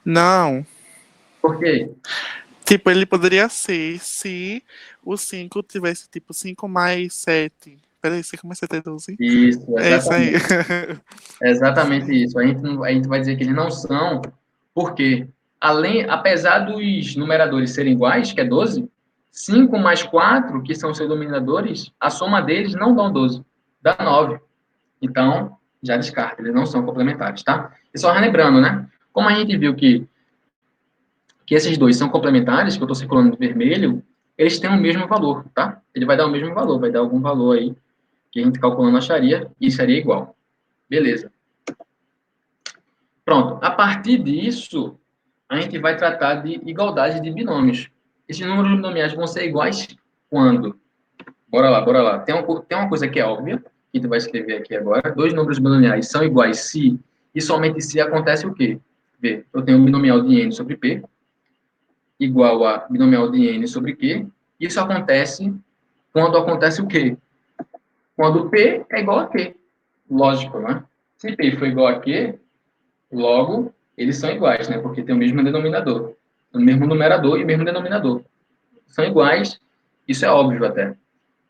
Não. Por quê? Tipo, ele poderia ser se o 5 tivesse, tipo, 5 mais 7. Peraí, 5 mais 7 é 12? Isso, É isso aí. exatamente. É exatamente isso. A gente vai dizer que eles não são, porque, apesar dos numeradores serem iguais, que é 12, 5 mais 4, que são seus denominadores, a soma deles não dão 12, dá 9. Então, já descarta, eles não são complementares, tá? E só relembrando, né? Como a gente viu que esses dois são complementares, que eu estou circulando de vermelho, eles têm o mesmo valor, tá? Ele vai dar o mesmo valor, vai dar algum valor aí que a gente calculando acharia e seria igual. Beleza. Pronto. A partir disso, a gente vai tratar de igualdade de binômios. Esses números binomiais vão ser iguais quando? Bora lá, bora lá. Tem uma coisa que é óbvia, que tu vai escrever aqui agora. Dois números binomiais são iguais se e somente se acontece o quê? Vê, eu tenho um binomial de n sobre p igual a binomial de n sobre q. Isso acontece quando acontece o quê? Quando p é igual a q. Lógico, né? Se p for igual a q, logo, eles são iguais, né? Porque tem o mesmo denominador. O mesmo numerador e o mesmo denominador. São iguais, isso é óbvio até.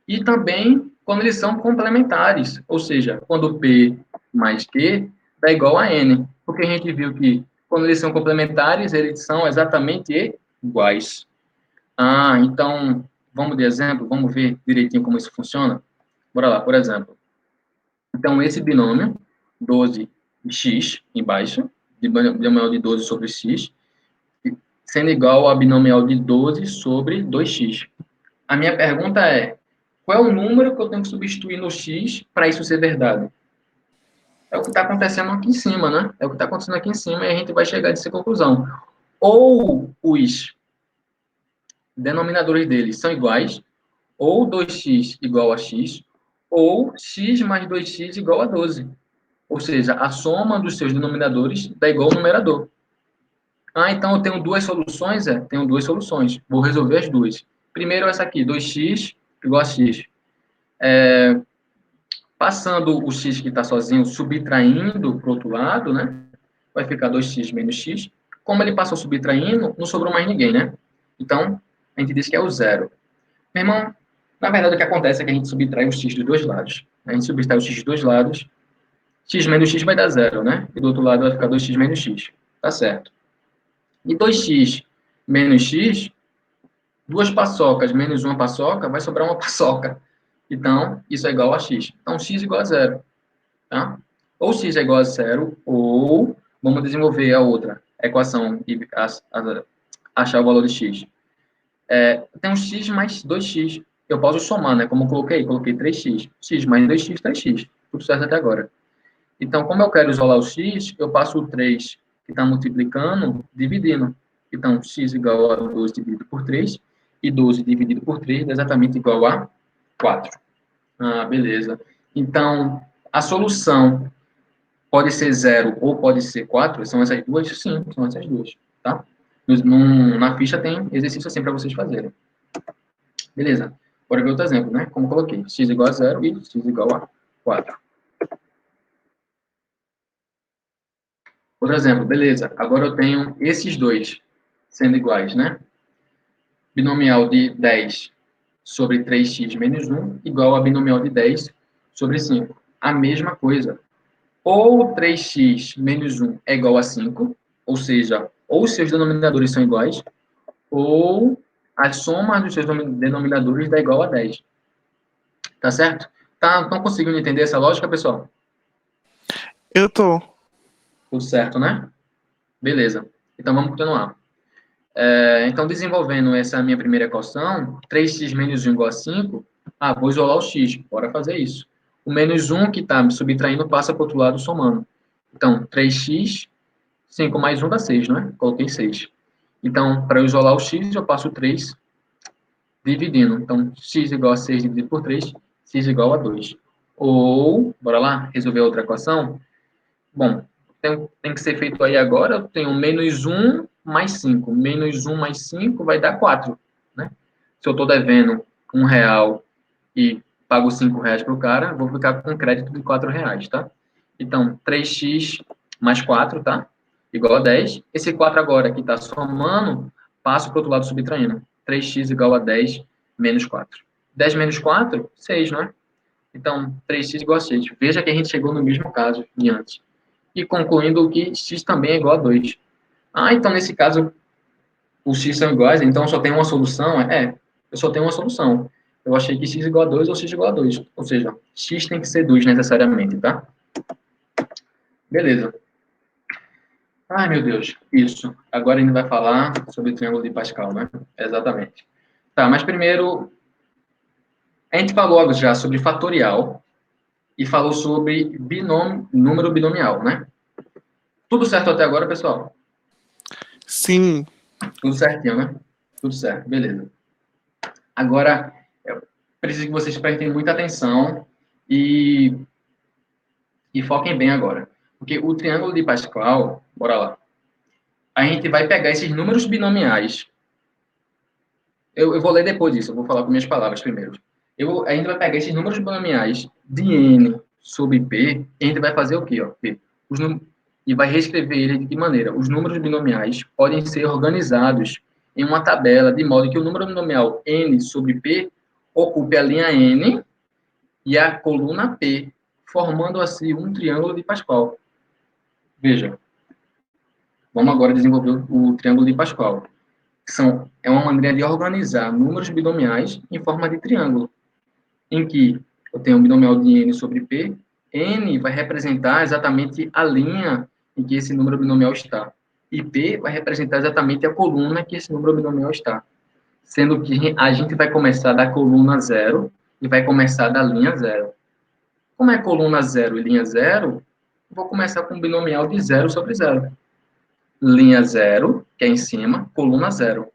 E também quando eles são complementares, ou seja, quando P mais Q dá igual a N. Porque a gente viu que quando eles são complementares, eles são exatamente iguais. Ah, então, vamos de exemplo, vamos ver direitinho como isso funciona? Bora lá, por exemplo. Então, esse binômio, 12x embaixo, binomial de 12 sobre x, sendo igual a binomial de 12 sobre 2x. A minha pergunta é, qual é o número que eu tenho que substituir no x para isso ser verdade? É o que está acontecendo aqui em cima, né? É o que está acontecendo aqui em cima e a gente vai chegar a essa conclusão. Ou os denominadores deles são iguais, ou 2x igual a x, ou x mais 2x igual a 12. Ou seja, a soma dos seus denominadores dá igual ao numerador. Ah, então eu tenho duas soluções? Tenho duas soluções. Vou resolver as duas. Primeiro essa aqui, 2x igual a x. Passando o x que está sozinho, subtraindo para o outro lado, né? Vai ficar 2x menos x. Como ele passou subtraindo, não sobrou mais ninguém, né? Então, a gente diz que é o zero. Meu irmão, na verdade o que acontece é que a gente subtrai o x dos dois lados. A gente subtrai o x dos dois lados, x menos x vai dar zero, né? E do outro lado vai ficar 2x menos x. Tá certo. E 2x menos x, duas paçocas menos uma paçoca, vai sobrar uma paçoca. Então, isso é igual a x. Então, x igual a zero. Tá? Ou x é igual a zero, ou vamos desenvolver a outra equação e achar o valor de x. Tem um x mais 2x. Eu posso somar, né? Como eu coloquei 3x. X mais 2x, 3x. Tudo certo até agora. Então, como eu quero isolar o x, eu passo o 3 que está multiplicando, dividindo. Então, x igual a 12 dividido por 3, e 12 dividido por 3 é exatamente igual a 4. Ah, beleza. Então, a solução pode ser 0 ou pode ser 4? São essas duas? Sim, são essas duas. Tá? Na ficha tem exercício assim para vocês fazerem. Beleza. Bora ver outro exemplo, né? Como coloquei. X igual a 0 e x igual a 4. Outro exemplo, beleza. Agora eu tenho esses dois sendo iguais, né? Binomial de 10 sobre 3x menos 1 igual a binomial de 10 sobre 5. A mesma coisa. Ou 3x menos 1 é igual a 5, ou seja, ou seus denominadores são iguais, ou a soma dos seus denominadores dá igual a 10. Tá certo? Estão conseguindo entender essa lógica, pessoal? Eu tô. Tudo certo, né? Beleza. Então, vamos continuar. Então, desenvolvendo essa minha primeira equação, 3x menos 1 igual a 5, vou isolar o x, bora fazer isso. O menos 1 que está me subtraindo passa para o outro lado somando. Então, 3x, 5 mais 1 dá 6, não é? Coloquei 6. Então, para eu isolar o x, eu passo 3 dividindo. Então, x igual a 6 dividido por 3, x igual a 2. Ou, bora lá, resolver a outra equação? Bom, tem que ser feito aí agora, eu tenho menos 1 mais 5. Menos 1 mais 5 vai dar 4, né? Se eu estou devendo R$1 e pago R$5 para o cara, vou ficar com crédito de R$4, tá? Então, 3x mais 4, tá? Igual a 10. Esse 4 agora que está somando, passo para o outro lado subtraindo. 3x igual a 10 menos 4. 10 menos 4, 6, não é? Então, 3x igual a 6. Veja que a gente chegou no mesmo caso de antes. E concluindo que x também é igual a 2. Ah, então nesse caso os x são iguais, então só tem uma solução? Eu só tenho uma solução. Eu achei que x igual a 2 ou x igual a 2. Ou seja, x tem que ser 2 necessariamente, tá? Beleza. Ai, meu Deus. Isso. Agora a gente vai falar sobre o triângulo de Pascal, né? Exatamente. Tá, mas primeiro, a gente falou já sobre fatorial e falou sobre número binomial, né? Tudo certo até agora, pessoal? Sim. Tudo certinho, né? Tudo certo, beleza. Agora, eu preciso que vocês prestem muita atenção e foquem bem agora. Porque o triângulo de Pascal, bora lá. A gente vai pegar esses números binomiais. Eu vou ler depois disso, eu vou falar com minhas palavras primeiro. A gente vai pegar esses números binomiais de n sobre p, e a gente vai fazer o quê? Ó? E vai reescrever ele de que maneira? Os números binomiais podem ser organizados em uma tabela, de modo que o número binomial n sobre p ocupe a linha n e a coluna p, formando assim um triângulo de Pascal. Veja, vamos agora desenvolver o triângulo de Pascal. É uma maneira de organizar números binomiais em forma de triângulo, em que eu tenho um binomial de n sobre p, n vai representar exatamente a linha em que esse número binomial está, e p vai representar exatamente a coluna que esse número binomial está, sendo que a gente vai começar da coluna 0 e vai começar da linha 0. Como é coluna 0 e linha 0, vou começar com um binomial de 0 sobre 0. Linha 0, que é em cima, coluna 0.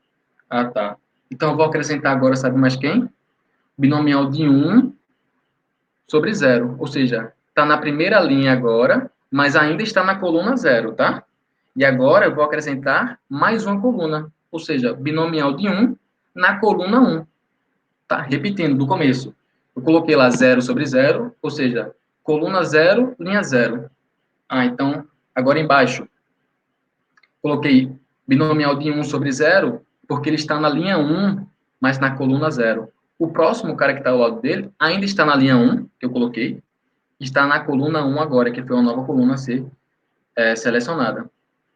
Ah, tá. Então, eu vou acrescentar agora, sabe mais quem? Binomial de 1 sobre 0. Ou seja, está na primeira linha agora, mas ainda está na coluna 0, tá? E agora eu vou acrescentar mais uma coluna. Ou seja, binomial de 1 na coluna 1. Tá? Repetindo, do começo. Eu coloquei lá 0 sobre 0, ou seja, coluna 0, linha 0. Ah, então, agora embaixo, coloquei binomial de 1 sobre 0, porque ele está na linha 1, mas na coluna 0. O próximo cara que está ao lado dele ainda está na linha 1, que eu coloquei, está na coluna 1 agora, que foi uma nova coluna a ser selecionada.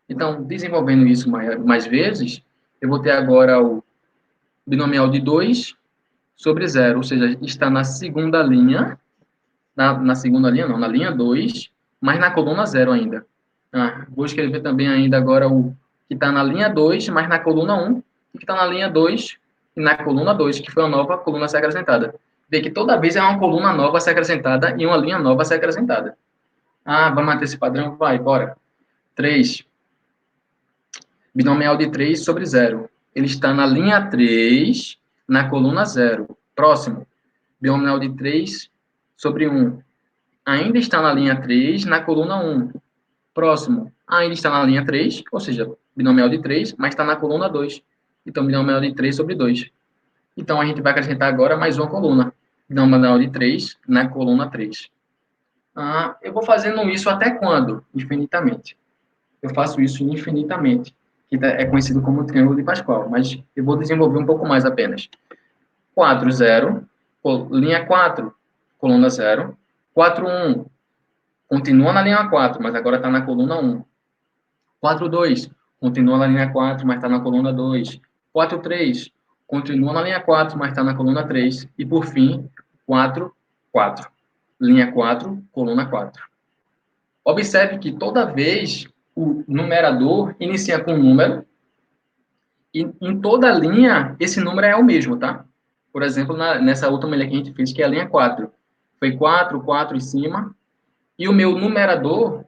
Então, desenvolvendo isso mais vezes, eu vou ter agora o binomial de 2 sobre 0, ou seja, está na segunda linha, na segunda linha não, na linha 2, mas na coluna 0 ainda. Vou escrever também ainda agora o que está na linha 2, mas na coluna 1, e que está na linha 2 e na coluna 2, que foi uma nova coluna a ser acrescentada. Vê que toda vez é uma coluna nova a ser acrescentada e uma linha nova a ser acrescentada. Vamos manter esse padrão? Vai, bora. 3. Binomial de 3 sobre 0. Ele está na linha 3, na coluna 0. Próximo. Binomial de 3 sobre 1. Ainda está na linha 3, na coluna 1. Próximo, ainda está na linha 3, ou seja, binomial de 3, mas está na coluna 2. Então, binomial de 3 sobre 2. Então, a gente vai acrescentar agora mais uma coluna. Binomial de 3 na coluna 3. Eu vou fazendo isso até quando? Infinitamente. Eu faço isso infinitamente, que é conhecido como triângulo de Pascal, mas eu vou desenvolver um pouco mais apenas. 4, 0, linha 4, coluna 0. 4, 1, continua na linha 4, mas agora está na coluna 1. 4, 2, continua na linha 4, mas está na coluna 2. 4, 3, continua na linha 4, mas está na coluna 3. E, por fim, 4, 4. Linha 4, coluna 4. Observe que toda vez o numerador inicia com um número e em toda linha esse número é o mesmo, tá? Por exemplo, nessa última linha que a gente fez, que é a linha 4. Foi 4, 4 em cima. E o meu numerador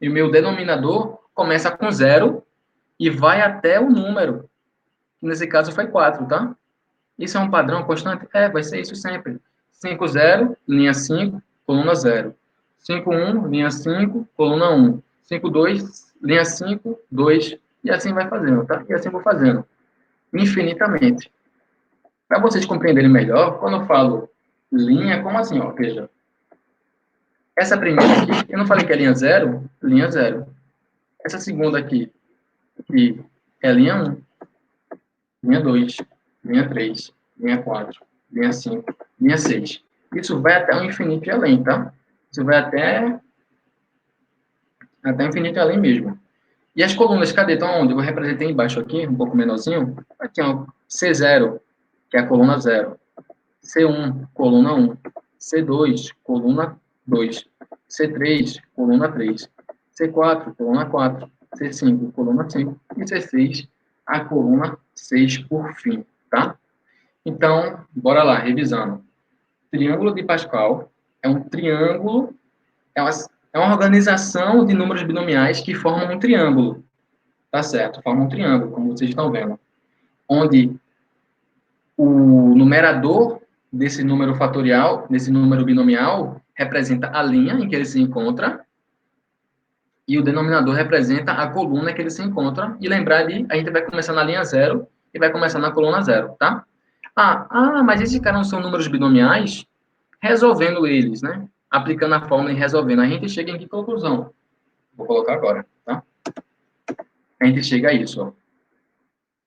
e o meu denominador começa com 0 e vai até o número. Nesse caso foi 4, tá? Isso é um padrão constante? Vai ser isso sempre. 5, 0, linha 5, coluna 0. 5, 1, linha 5, coluna 1. 5, 2, linha 5, 2. E assim vai fazendo, tá? E assim vou fazendo. Infinitamente. Para vocês compreenderem melhor, quando eu falo linha, como assim? Ó, veja. Essa primeira aqui, eu não falei que é linha 0? Linha 0. Essa segunda aqui, que é linha 1. linha 2, linha 3, linha 4, linha 5, linha 6. Isso vai até o infinito e além, tá? Isso vai até o infinito e além mesmo. E as colunas, cadê? Estão onde? Eu representei embaixo aqui, um pouco menorzinho. Aqui, ó, C0, que é a coluna 0. C1, coluna 1. C2, coluna 2. C3, coluna 3. C4, coluna 4. C5, coluna 5. E C6, a coluna 6 por fim, tá? Então, bora lá, revisando. Triângulo de Pascal é um triângulo, é uma organização de números binomiais que formam um triângulo, tá certo? Formam um triângulo, como vocês estão vendo, onde o numerador desse número fatorial, desse número binomial, representa a linha em que ele se encontra, e o denominador representa a coluna que ele se encontra, e lembrar de, a gente vai começar na linha 0 e vai começar na coluna 0, tá? Mas esses caras não são números binomiais? Resolvendo eles, né? Aplicando a fórmula e resolvendo, a gente chega em que conclusão? Vou colocar agora, tá? A gente chega a isso, ó.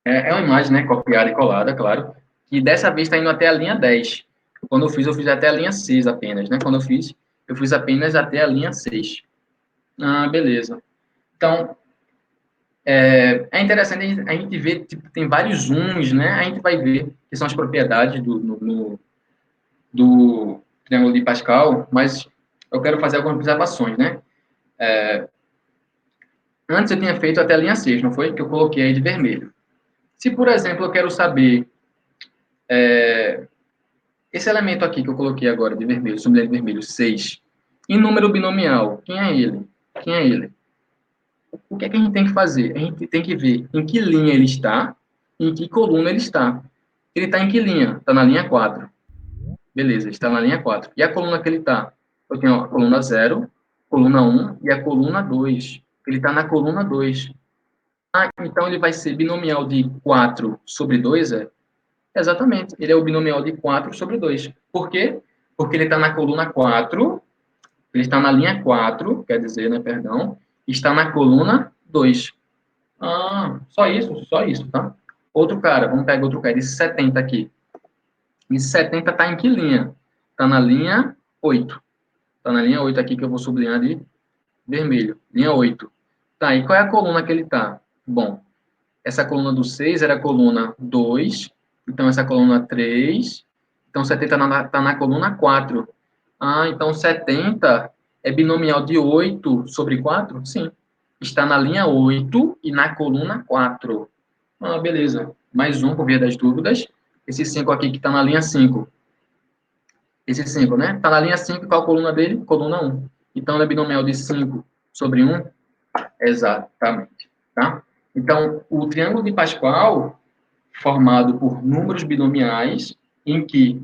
É uma imagem, né, copiada e colada, claro, e dessa vez está indo até a linha 10. Quando eu fiz até a linha 6 apenas, né? Quando eu fiz apenas até a linha 6. Beleza. Então, é interessante a gente ver, tipo, tem vários zooms, né? A gente vai ver que são as propriedades do triângulo de Pascal, mas eu quero fazer algumas observações, né? Antes eu tinha feito até a linha 6, não foi? Que eu coloquei aí de vermelho. Se, por exemplo, eu quero saber esse elemento aqui que eu coloquei agora de vermelho, sublinhado de vermelho, 6, em número binomial, quem é ele? Quem é ele? O que é que a gente tem que fazer? A gente tem que ver em que linha ele está, em que coluna ele está. Ele está em que linha? Está na linha 4. Beleza, está na linha 4. E a coluna que ele está? Eu tenho a coluna 0, coluna 1 e a coluna 2. Ele está na coluna 2. Então ele vai ser binomial de 4 sobre 2, é? Exatamente. Ele é o binomial de 4 sobre 2. Por quê? Porque ele está na coluna 4, ele está na linha 4, quer dizer, né, perdão, está na coluna 2. Só isso, tá? Outro cara, vamos pegar outro cara, esse 70 aqui. Esse 70 está em que linha? Está na linha 8. Está na linha 8 aqui que eu vou sublinhar de vermelho. Linha 8. Tá, e qual é a coluna que ele está? Bom, essa coluna do 6 era a coluna 2, então essa coluna 3, então 70 está na coluna 4. Então 70 é binomial de 8 sobre 4? Sim. Está na linha 8 e na coluna 4. Beleza. Mais um, por via das dúvidas. Esse 5 aqui que está na linha 5. Esse 5, né? Está na linha 5, qual a coluna dele? Coluna 1. Então, ele é binomial de 5 sobre 1? Exatamente. Tá? Então, o triângulo de Pascal, formado por números binomiais, em que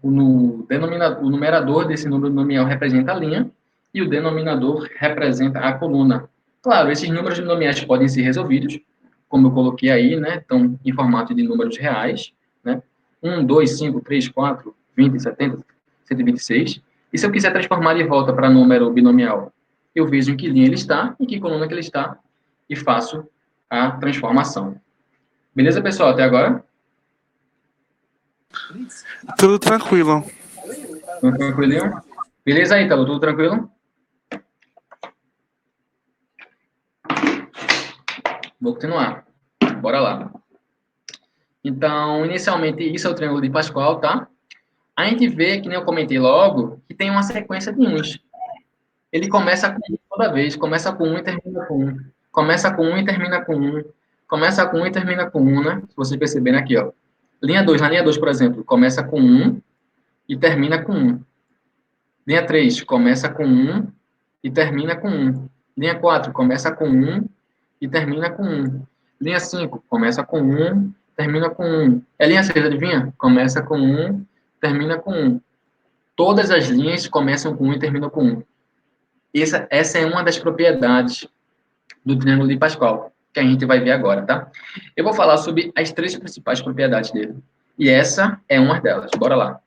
o numerador desse número binomial representa a linha e o denominador representa a coluna. Claro, esses números binomiais podem ser resolvidos, como eu coloquei aí, né? Estão em formato de números reais, né? 1, 2, 5, 3, 4, 20, 70, 126. E se eu quiser transformar de volta para número binomial, eu vejo em que linha ele está, em que coluna que ele está, e faço a transformação. Beleza, pessoal? Até agora? Tudo tranquilo. Tudo tranquilinho? Beleza, Ítalo? Tudo tranquilo? Vou continuar. Bora lá. Então, inicialmente, isso é o triângulo de Pascal, tá? A gente vê, que nem eu comentei logo, que tem uma sequência de uns. Ele começa com um toda vez, começa com um e termina com um. Começa com um e termina com um. Começa com um e termina com um, né? Se vocês perceberem aqui, ó. Na linha 2, por exemplo, começa com um e termina com um. Linha 3, começa com um e termina com um. Linha 4, começa com um e termina com um. Linha 5, começa com um, termina com um. É linha 6, adivinha? Começa com um, termina com um. Todas as linhas começam com um e terminam com um. Essa é uma das propriedades do triângulo de Pascal, que a gente vai ver agora, tá? Eu vou falar sobre as 3 principais propriedades dele. E essa é uma delas. Bora lá.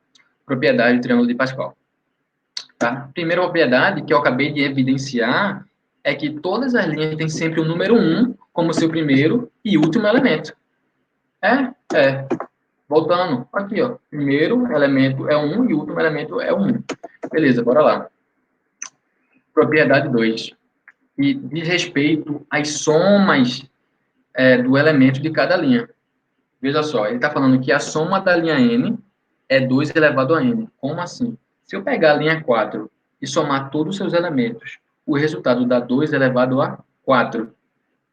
Propriedade do triângulo de Pascal. Tá? Primeira propriedade que eu acabei de evidenciar é que todas as linhas têm sempre o número 1 como seu primeiro e último elemento. É. Voltando, aqui, ó. Primeiro elemento é 1 e o último elemento é 1. Beleza, bora lá. Propriedade 2. E diz respeito às somas do elemento de cada linha. Veja só, ele está falando que a soma da linha n é 2 elevado a n. Como assim? Se eu pegar a linha 4 e somar todos os seus elementos, o resultado dá 2 elevado a 4,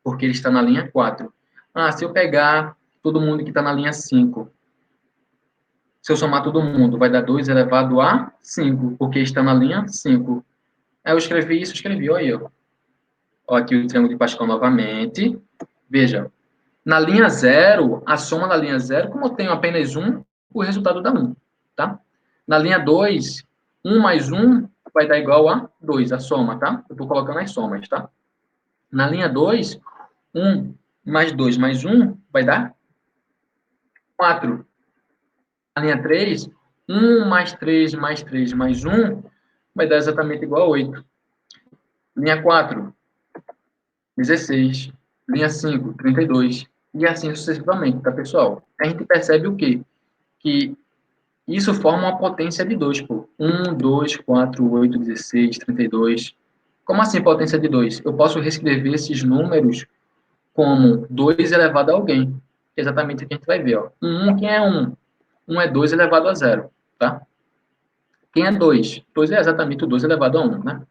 porque ele está na linha 4. Ah, se eu pegar todo mundo que está na linha 5, se eu somar todo mundo, vai dar 2 elevado a 5, porque está na linha 5. Aí eu escrevi isso, escrevi, olha aí, ó. Ó, aqui o triângulo de Pascal novamente. Veja, na linha 0, a soma da linha 0, como eu tenho apenas 1, o resultado dá 1, tá? Na linha 2, 1 mais 1 vai dar igual a 2, a soma, tá? Eu estou colocando as somas, tá? Na linha 2, 1 mais 2 mais 1 vai dar 4. Na linha 3, 1 mais 3 mais 3 mais 1 vai dar exatamente igual a 8. Linha 4, 16. Linha 5, 32. E assim sucessivamente, tá, pessoal? A gente percebe o quê? Que isso forma uma potência de 2, pô. 1, 2, 4, 8, 16, 32. Como assim potência de 2? Eu posso reescrever esses números como 2 elevado a alguém. Que é exatamente o que a gente vai ver, ó. 1, quem é 1? 1 é 2 elevado a 0, tá? Quem é 2? 2 é exatamente o 2 elevado a 1, né?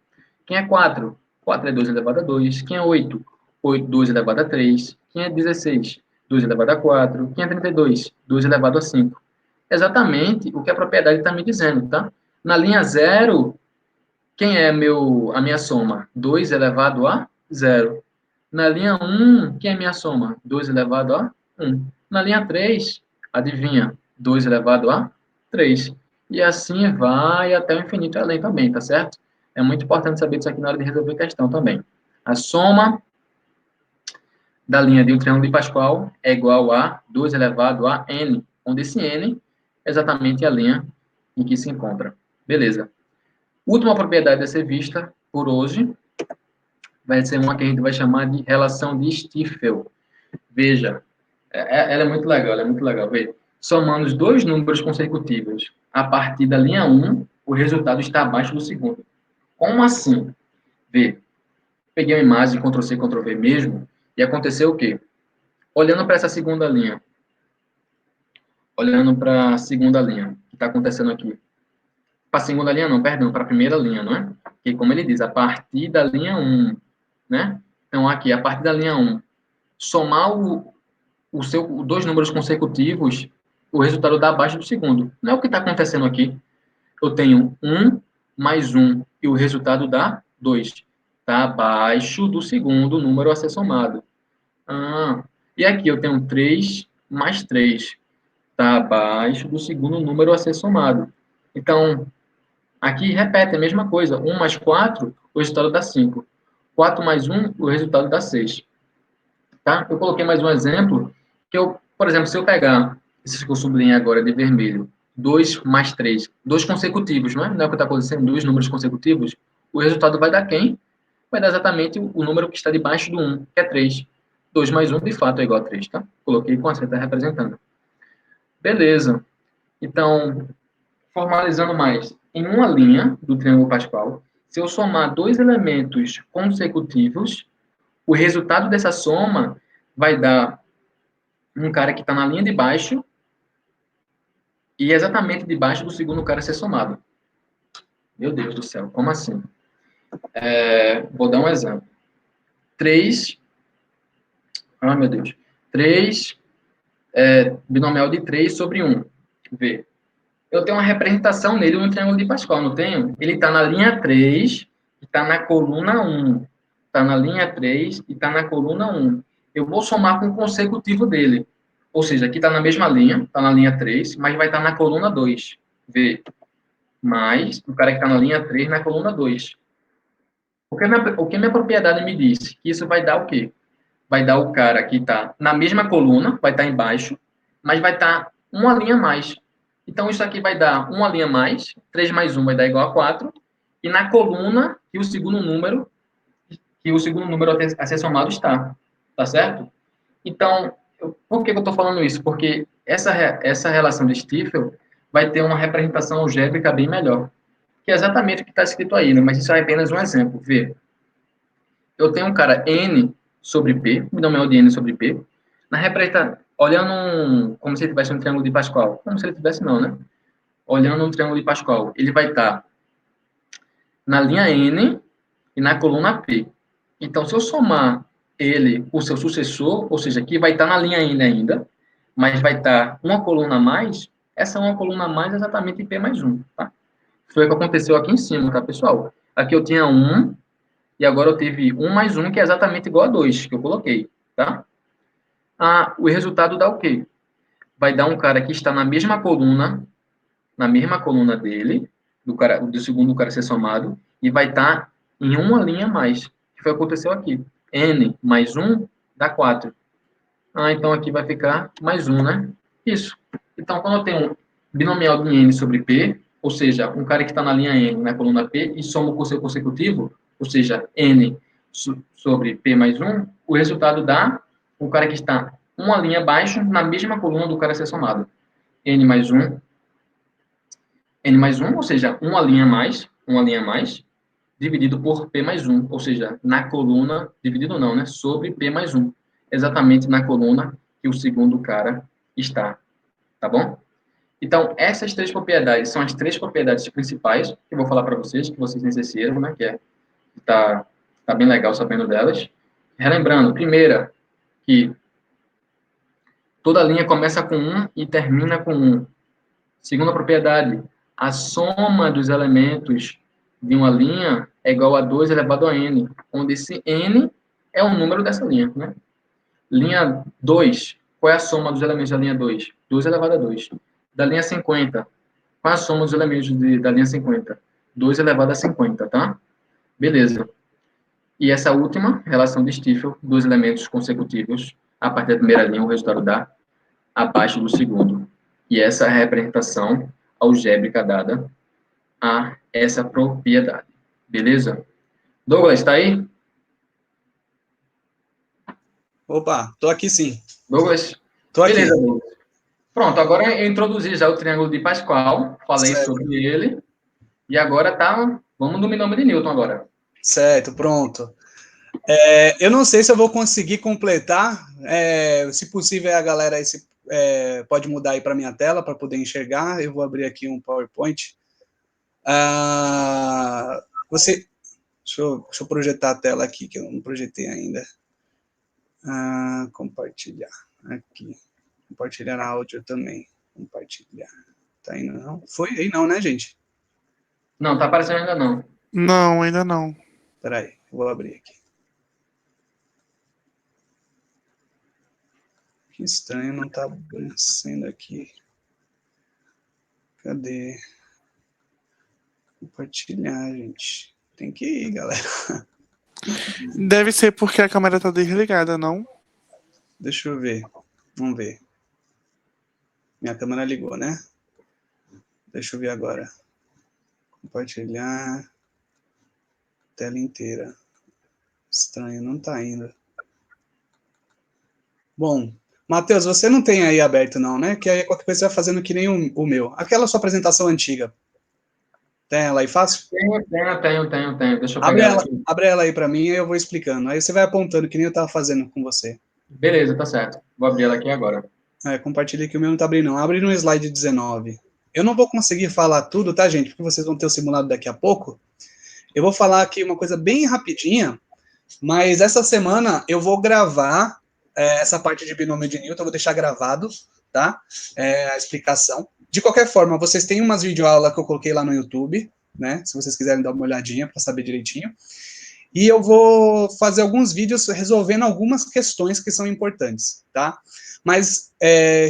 Quem é 4? 4 é 2 elevado a 2. Quem é 8? 8, 2 elevado a 3. Quem é 16? 2 elevado a 4. Quem é 32? 2 elevado a 5. Exatamente o que a propriedade está me dizendo, tá? Na linha 0, quem é a minha soma? 2 elevado a 0. Na linha 1, quem é minha soma? 2 elevado a 1. Na linha 3, adivinha? 2 elevado a 3. E assim vai até o infinito e além também, tá certo? É muito importante saber disso aqui na hora de resolver questão também. A soma da linha de um triângulo de Pascal é igual a 2 elevado a n, onde esse n é exatamente a linha em que se encontra. Beleza. Última propriedade a ser vista por hoje vai ser uma que a gente vai chamar de relação de Stiefel. Veja, ela é muito legal, ela é muito legal. Veja, somando os dois números consecutivos a partir da linha 1, o resultado está abaixo do segundo. Como assim? Vê, peguei uma imagem, Ctrl+C, Ctrl+V mesmo, e aconteceu o quê? Olhando para essa segunda linha, olhando para a segunda linha, o que está acontecendo aqui? Para a segunda linha não, perdão, para a primeira linha, não é? Que como ele diz, a partir da linha 1, né? Então aqui, a partir da linha 1, somar os dois números consecutivos, o resultado dá abaixo do segundo. Não é o que está acontecendo aqui. Eu tenho 1 mais 1 e o resultado dá 2. Está abaixo do segundo número a ser somado. E aqui eu tenho 3 mais 3. Está abaixo do segundo número a ser somado. Então, aqui repete a mesma coisa. 1 mais 4, o resultado dá 5. 4 mais 1, o resultado dá 6. Tá? Eu coloquei mais um exemplo, que eu, por exemplo, se eu pegar esses que eu sublinhei agora de vermelho, 2 mais 3, dois consecutivos, não é? Não é o que está acontecendo, dois números consecutivos, o resultado vai dar quem? Vai dar exatamente o número que está debaixo do 1, que é 3. 2 mais 1, de fato, é igual a 3, tá? Coloquei com a seta representando. Beleza. Então, formalizando mais, em uma linha do triângulo Pascal, se eu somar dois elementos consecutivos, o resultado dessa soma vai dar um cara que está na linha de baixo e exatamente debaixo do segundo cara a ser somado. Meu Deus do céu, como assim? Vou dar um exemplo. 3, meu Deus, 3, binomial de 3 sobre 1. Vê, eu tenho uma representação nele no triângulo de Pascal, não tenho? Ele está na linha 3 e está na coluna 1. Está na linha 3 e está na coluna 1. Eu vou somar com o consecutivo dele. Ou seja, aqui está na mesma linha, está na linha 3, mas vai estar na coluna 2. Vê, mais o cara que está na linha 3 na coluna 2. O que minha propriedade me disse? Que isso vai dar o quê? Vai dar o cara que está na mesma coluna, vai estar embaixo, mas vai estar uma linha a mais. Então, isso aqui vai dar uma linha a mais, 3 mais 1 vai dar igual a 4, e na coluna que o segundo número a ser somado está. Tá certo? Então, Por que eu estou falando isso? Porque essa relação de Stifel vai ter uma representação algébrica bem melhor, que é exatamente o que está escrito aí, né? Mas isso é apenas um exemplo. Vê, eu tenho um cara n sobre p, binomial de n sobre p, na representação, olhando como se ele tivesse um triângulo de Pascal. Como se ele tivesse, não, né? Olhando um triângulo de Pascal, ele vai estar na linha n e na coluna p. Então, se eu somar ele com o seu sucessor, ou seja, que vai estar na linha n ainda, mas vai estar uma coluna a mais, essa uma coluna a mais é exatamente p mais 1, tá? Foi o que aconteceu aqui em cima, tá, pessoal? Aqui eu tinha 1, e agora eu tive 1 mais 1, que é exatamente igual a 2, que eu coloquei, tá? O resultado dá o quê? Vai dar um cara que está na mesma coluna dele, do segundo cara ser somado, e vai estar em uma linha a mais, que foi o que aconteceu aqui. N mais 1 dá 4. Então aqui vai ficar mais 1, né? Isso. Então, quando eu tenho um binomial de N sobre P, ou seja, um cara que está na linha N, na coluna P, e soma com o seu consecutivo, ou seja, N sobre P mais 1, o resultado dá o cara que está uma linha abaixo, na mesma coluna do cara a ser somado. N mais 1, ou seja, uma linha a mais, dividido por P mais 1, ou seja, na coluna, dividido não, né? Sobre P mais 1. Exatamente na coluna que o segundo cara está. Tá bom? Então, essas três propriedades são as três propriedades principais que eu vou falar para vocês, que vocês necessitam, né? Que tá bem legal sabendo delas. Relembrando, primeira, que toda linha começa com 1 e termina com 1. Segunda propriedade, a soma dos elementos de uma linha é igual a 2 elevado a n, onde esse n é o número dessa linha, né? Linha 2, qual é a soma dos elementos da linha 2? 2 elevado a 2. Da linha 50, qual é a soma dos elementos da linha 50? 2 elevado a 50, tá? Beleza. E essa última, relação de Stifel, dois elementos consecutivos, a partir da primeira linha, o resultado dá abaixo do segundo. E essa é a representação algébrica dada a essa propriedade. Beleza? Douglas, está aí? Opa, tô aqui sim. Douglas? Tô aqui. Beleza, Douglas. Pronto, agora eu introduzi já o triângulo de Pascal, falei Certo. sobre ele, e agora vamos no binômio de Newton agora. Certo, pronto. Eu não sei se eu vou conseguir completar, se possível a galera aí pode mudar aí para minha tela para poder enxergar. Eu vou abrir aqui um PowerPoint. Deixa eu projetar a tela aqui, que eu não projetei ainda. Compartilhar aqui. Compartilhar áudio também. Compartilhar. Tá indo não? Foi aí não, né, gente? Não, tá aparecendo ainda não. Não, ainda não. Peraí, eu vou abrir aqui. Que estranho, não tá aparecendo aqui. Cadê? Compartilhar, gente. Tem que ir, galera. Deve ser porque a câmera tá desligada, não? Deixa eu ver. Vamos ver. Minha câmera ligou, né? Deixa eu ver agora. Compartilhar. Tela inteira. Estranho, não tá indo. Bom, Matheus, você não tem aí aberto não, né? Que aí qualquer coisa você vai fazendo que nem o meu. Aquela sua apresentação antiga. Tem ela aí fácil? Tenho. Deixa eu pegar ela aqui. Abre ela aí para mim e eu vou explicando. Aí você vai apontando, que nem eu estava fazendo com você. Beleza, tá certo. Vou abrir ela aqui agora. Compartilha que o meu não tá abrindo, não. Abre no slide 19. Eu não vou conseguir falar tudo, tá, gente? Porque vocês vão ter o simulado daqui a pouco. Eu vou falar aqui uma coisa bem rapidinha, mas essa semana eu vou gravar essa parte de binômio de Newton, eu vou deixar gravado, tá? A explicação. De qualquer forma, vocês têm umas videoaulas que eu coloquei lá no YouTube, né? Se vocês quiserem dar uma olhadinha para saber direitinho. E eu vou fazer alguns vídeos resolvendo algumas questões que são importantes, tá? Mas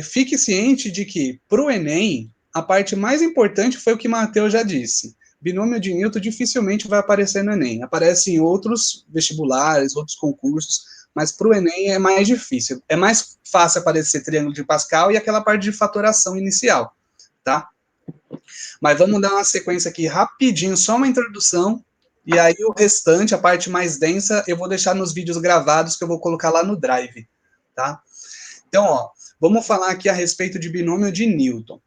fique ciente de que, para o Enem, a parte mais importante foi o que o Matheus já disse. Binômio de Newton dificilmente vai aparecer no Enem. Aparece em outros vestibulares, outros concursos, mas para o Enem é mais difícil. É mais fácil aparecer triângulo de Pascal e aquela parte de fatoração inicial, tá? Mas vamos dar uma sequência aqui rapidinho, só uma introdução, e aí o restante, a parte mais densa, eu vou deixar nos vídeos gravados que eu vou colocar lá no Drive, tá? Então, ó, vamos falar aqui a respeito de binômio de Newton,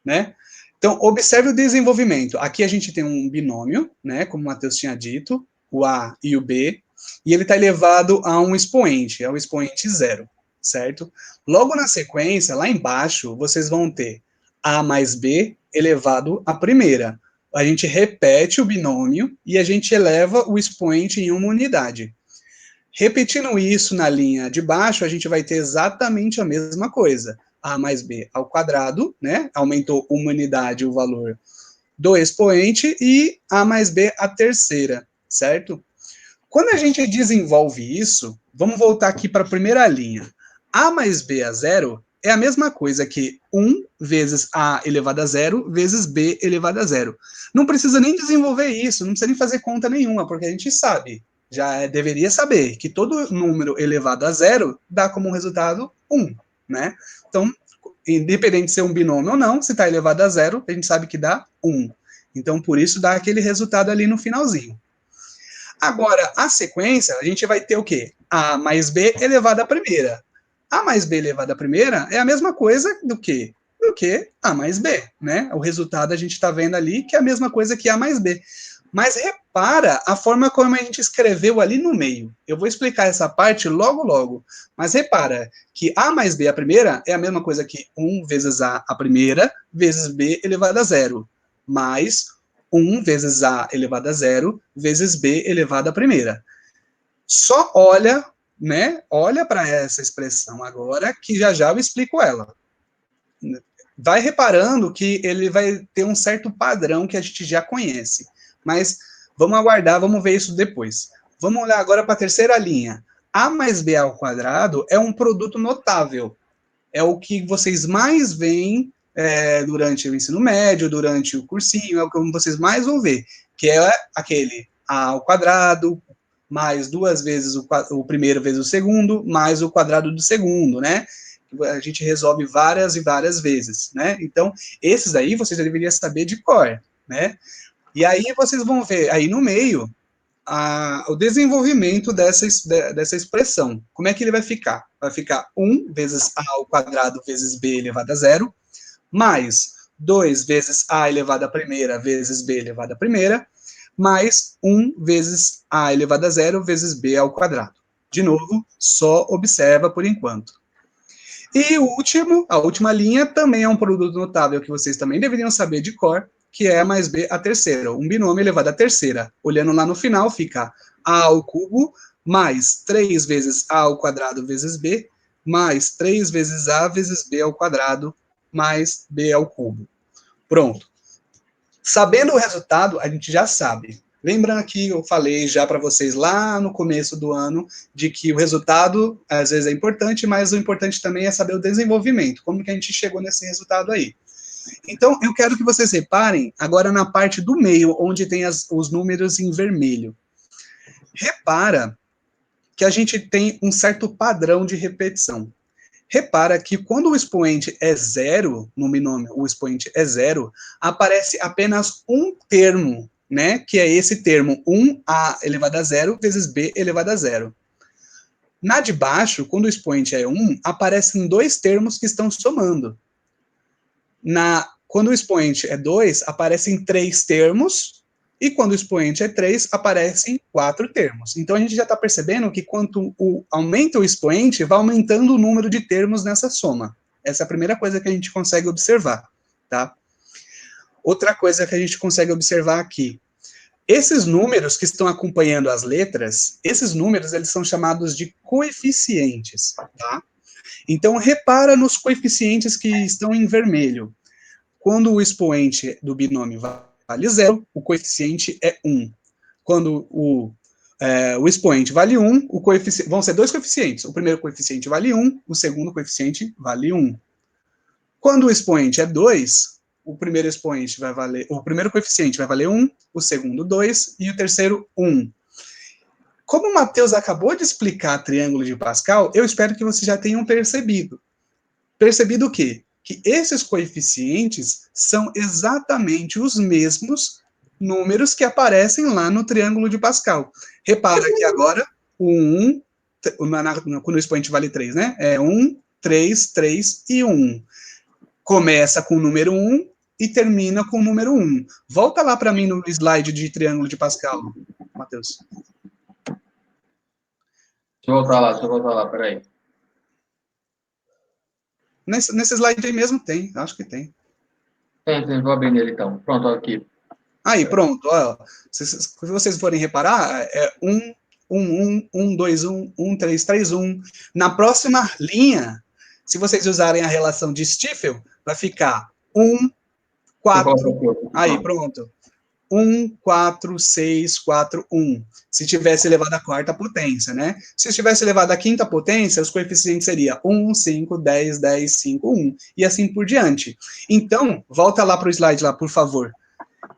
né? Então, observe o desenvolvimento. Aqui a gente tem um binômio, né, como o Matheus tinha dito, o A e o B, e ele está elevado a um expoente, é o expoente zero, certo? Logo na sequência, lá embaixo, vocês vão ter A mais B elevado à primeira. A gente repete o binômio e a gente eleva o expoente em uma unidade. Repetindo isso na linha de baixo, a gente vai ter exatamente a mesma coisa. A mais B ao quadrado, né? Aumentou uma unidade o valor do expoente, e A mais B a terceira, certo? Quando a gente desenvolve isso, vamos voltar aqui para a primeira linha. A mais B a zero é a mesma coisa que 1 vezes A elevado a zero vezes B elevado a zero. Não precisa nem desenvolver isso, não precisa nem fazer conta nenhuma, porque a gente sabe, já deveria saber, que todo número elevado a zero dá como resultado 1, né? Então, independente de ser um binômio ou não, se está elevado a zero, a gente sabe que dá 1. Então, por isso, dá aquele resultado ali no finalzinho. Agora, a sequência, a gente vai ter o quê? A mais B elevado à primeira. A mais B elevado à primeira é a mesma coisa do que? Do que A mais B, né? O resultado a gente está vendo ali que é a mesma coisa que A mais B. Mas repara a forma como a gente escreveu ali no meio. Eu vou explicar essa parte logo, logo. Mas repara que A mais B a primeira é a mesma coisa que 1 vezes A primeira vezes B elevado a zero. Mais 1 vezes A elevado a zero vezes B elevado à primeira. Só olha, né? Olha para essa expressão agora, que já já eu explico ela. Vai reparando que ele vai ter um certo padrão que a gente já conhece. Mas vamos aguardar, vamos ver isso depois. Vamos olhar agora para a terceira linha. A mais B ao quadrado é um produto notável. É o que vocês mais veem durante o ensino médio, durante o cursinho, é o que vocês mais vão ver, que é aquele A ao quadrado, mais 2 vezes o primeiro vezes o segundo, mais o quadrado do segundo, né? A gente resolve várias e várias vezes, né? Então, esses aí vocês já deveriam saber de cor, né? E aí vocês vão ver aí no meio o desenvolvimento dessa expressão. Como é que ele vai ficar? Vai ficar 1 vezes A ao quadrado vezes B elevado a zero, mais 2 vezes A elevado à primeira vezes B elevado à primeira, mais 1 vezes A elevado a zero vezes B ao quadrado. De novo, só observa por enquanto. E a última linha, também é um produto notável que vocês também deveriam saber de cor, que é A mais B a terceira, um binômio elevado à terceira. Olhando lá no final, fica A ao cubo mais 3 vezes A ao quadrado vezes B, mais 3 vezes A vezes B ao quadrado, mais B ao cubo. Pronto. Sabendo o resultado, a gente já sabe. Lembrando que eu falei já para vocês lá no começo do ano de que o resultado às vezes é importante, mas o importante também é saber o desenvolvimento, como que a gente chegou nesse resultado aí. Então, eu quero que vocês reparem agora na parte do meio, onde tem os números em vermelho. Repara que a gente tem um certo padrão de repetição. Repara que quando o expoente é zero, no binômio o expoente é zero, aparece apenas um termo, né? Que é esse termo, 1A elevado a zero vezes B elevado a zero. Na de baixo, quando o expoente é 1, aparecem 2 termos que estão somando. Quando o expoente é 2, aparecem 3 termos, e quando o expoente é 3, aparecem 4 termos. Então, a gente já está percebendo que quanto aumenta o expoente, vai aumentando o número de termos nessa soma. Essa é a primeira coisa que a gente consegue observar, tá? Outra coisa que a gente consegue observar aqui. Esses números que estão acompanhando as letras, esses números, eles são chamados de coeficientes, tá? Então, repara nos coeficientes que estão em vermelho. Quando o expoente do binômio vale 0, o coeficiente é 1. Quando o expoente vale 1, vão ser 2 coeficientes. O primeiro coeficiente vale 1, o segundo coeficiente vale 1. Quando o expoente é 2, o primeiro coeficiente vai valer 1, o segundo 2 e o terceiro 1. Como o Matheus acabou de explicar triângulo de Pascal, eu espero que vocês já tenham percebido. Percebido o quê? Que esses coeficientes são exatamente os mesmos números que aparecem lá no triângulo de Pascal. Repara que agora o 1, quando o expoente vale 3, né? É 1, 3, 3 e 1. Começa com o número 1 e termina com o número 1. Volta lá para mim no slide de triângulo de Pascal, Matheus. Deixa eu voltar lá, peraí. Nesse slide aí mesmo tem, acho que tem. Vou abrir nele então. Pronto, aqui. Aí, pronto, ó, se vocês forem reparar, é 1, 1, 1, 1, 2, 1, 1, 3, 3, 1. Na próxima linha, se vocês usarem a relação de Stiefel, vai ficar 1, 4, aí, pronto. 1, 4, 6, 4, 1. Se tivesse elevado a quarta potência, né? Se tivesse elevado a quinta potência, os coeficientes seriam 1, 5, 10, 10, 5, 1. E assim por diante. Então, volta lá para o slide lá, por favor.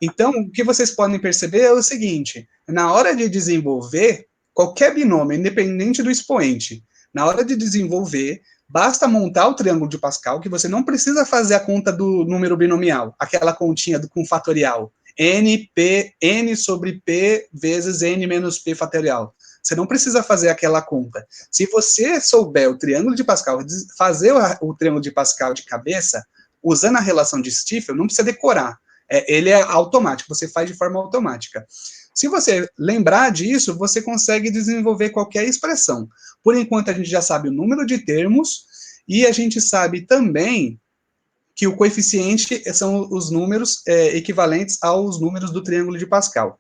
Então, o que vocês podem perceber é o seguinte, na hora de desenvolver qualquer binômio, independente do expoente, na hora de desenvolver, basta montar o triângulo de Pascal, que você não precisa fazer a conta do número binomial, aquela continha com fatorial, n sobre p vezes n menos p fatorial. Você não precisa fazer aquela conta. Se você souber o triângulo de Pascal, fazer o triângulo de Pascal de cabeça, usando a relação de Stiefel, não precisa decorar. Ele é automático, você faz de forma automática. Se você lembrar disso, você consegue desenvolver qualquer expressão. Por enquanto, a gente já sabe o número de termos, e a gente sabe também que o coeficiente são os números equivalentes aos números do triângulo de Pascal.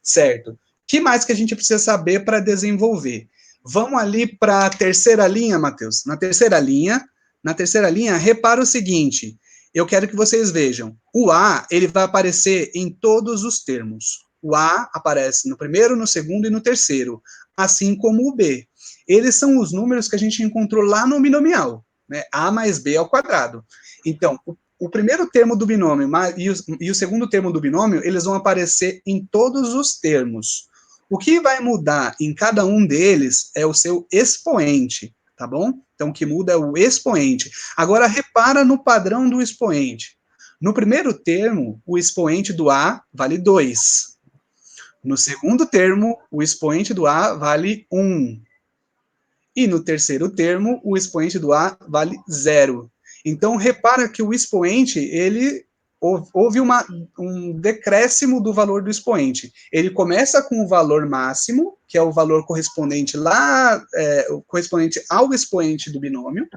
Certo. O que mais que a gente precisa saber para desenvolver? Vamos ali para a terceira linha, Matheus. Na terceira linha, repara o seguinte, eu quero que vocês vejam, o A, ele vai aparecer em todos os termos. O A aparece no primeiro, no segundo e no terceiro, assim como o B. Eles são os números que a gente encontrou lá no binomial, né? A mais B ao quadrado. Então, o primeiro termo do binômio e o segundo termo do binômio, eles vão aparecer em todos os termos. O que vai mudar em cada um deles é o seu expoente, tá bom? Então, o que muda é o expoente. Agora, repara no padrão do expoente. No primeiro termo, o expoente do A vale 2. No segundo termo, o expoente do A vale 1. E no terceiro termo, o expoente do A vale 0. Então, repara que o expoente, houve um decréscimo do valor do expoente. Ele começa com o valor máximo, que é o valor correspondente correspondente ao expoente do binômio,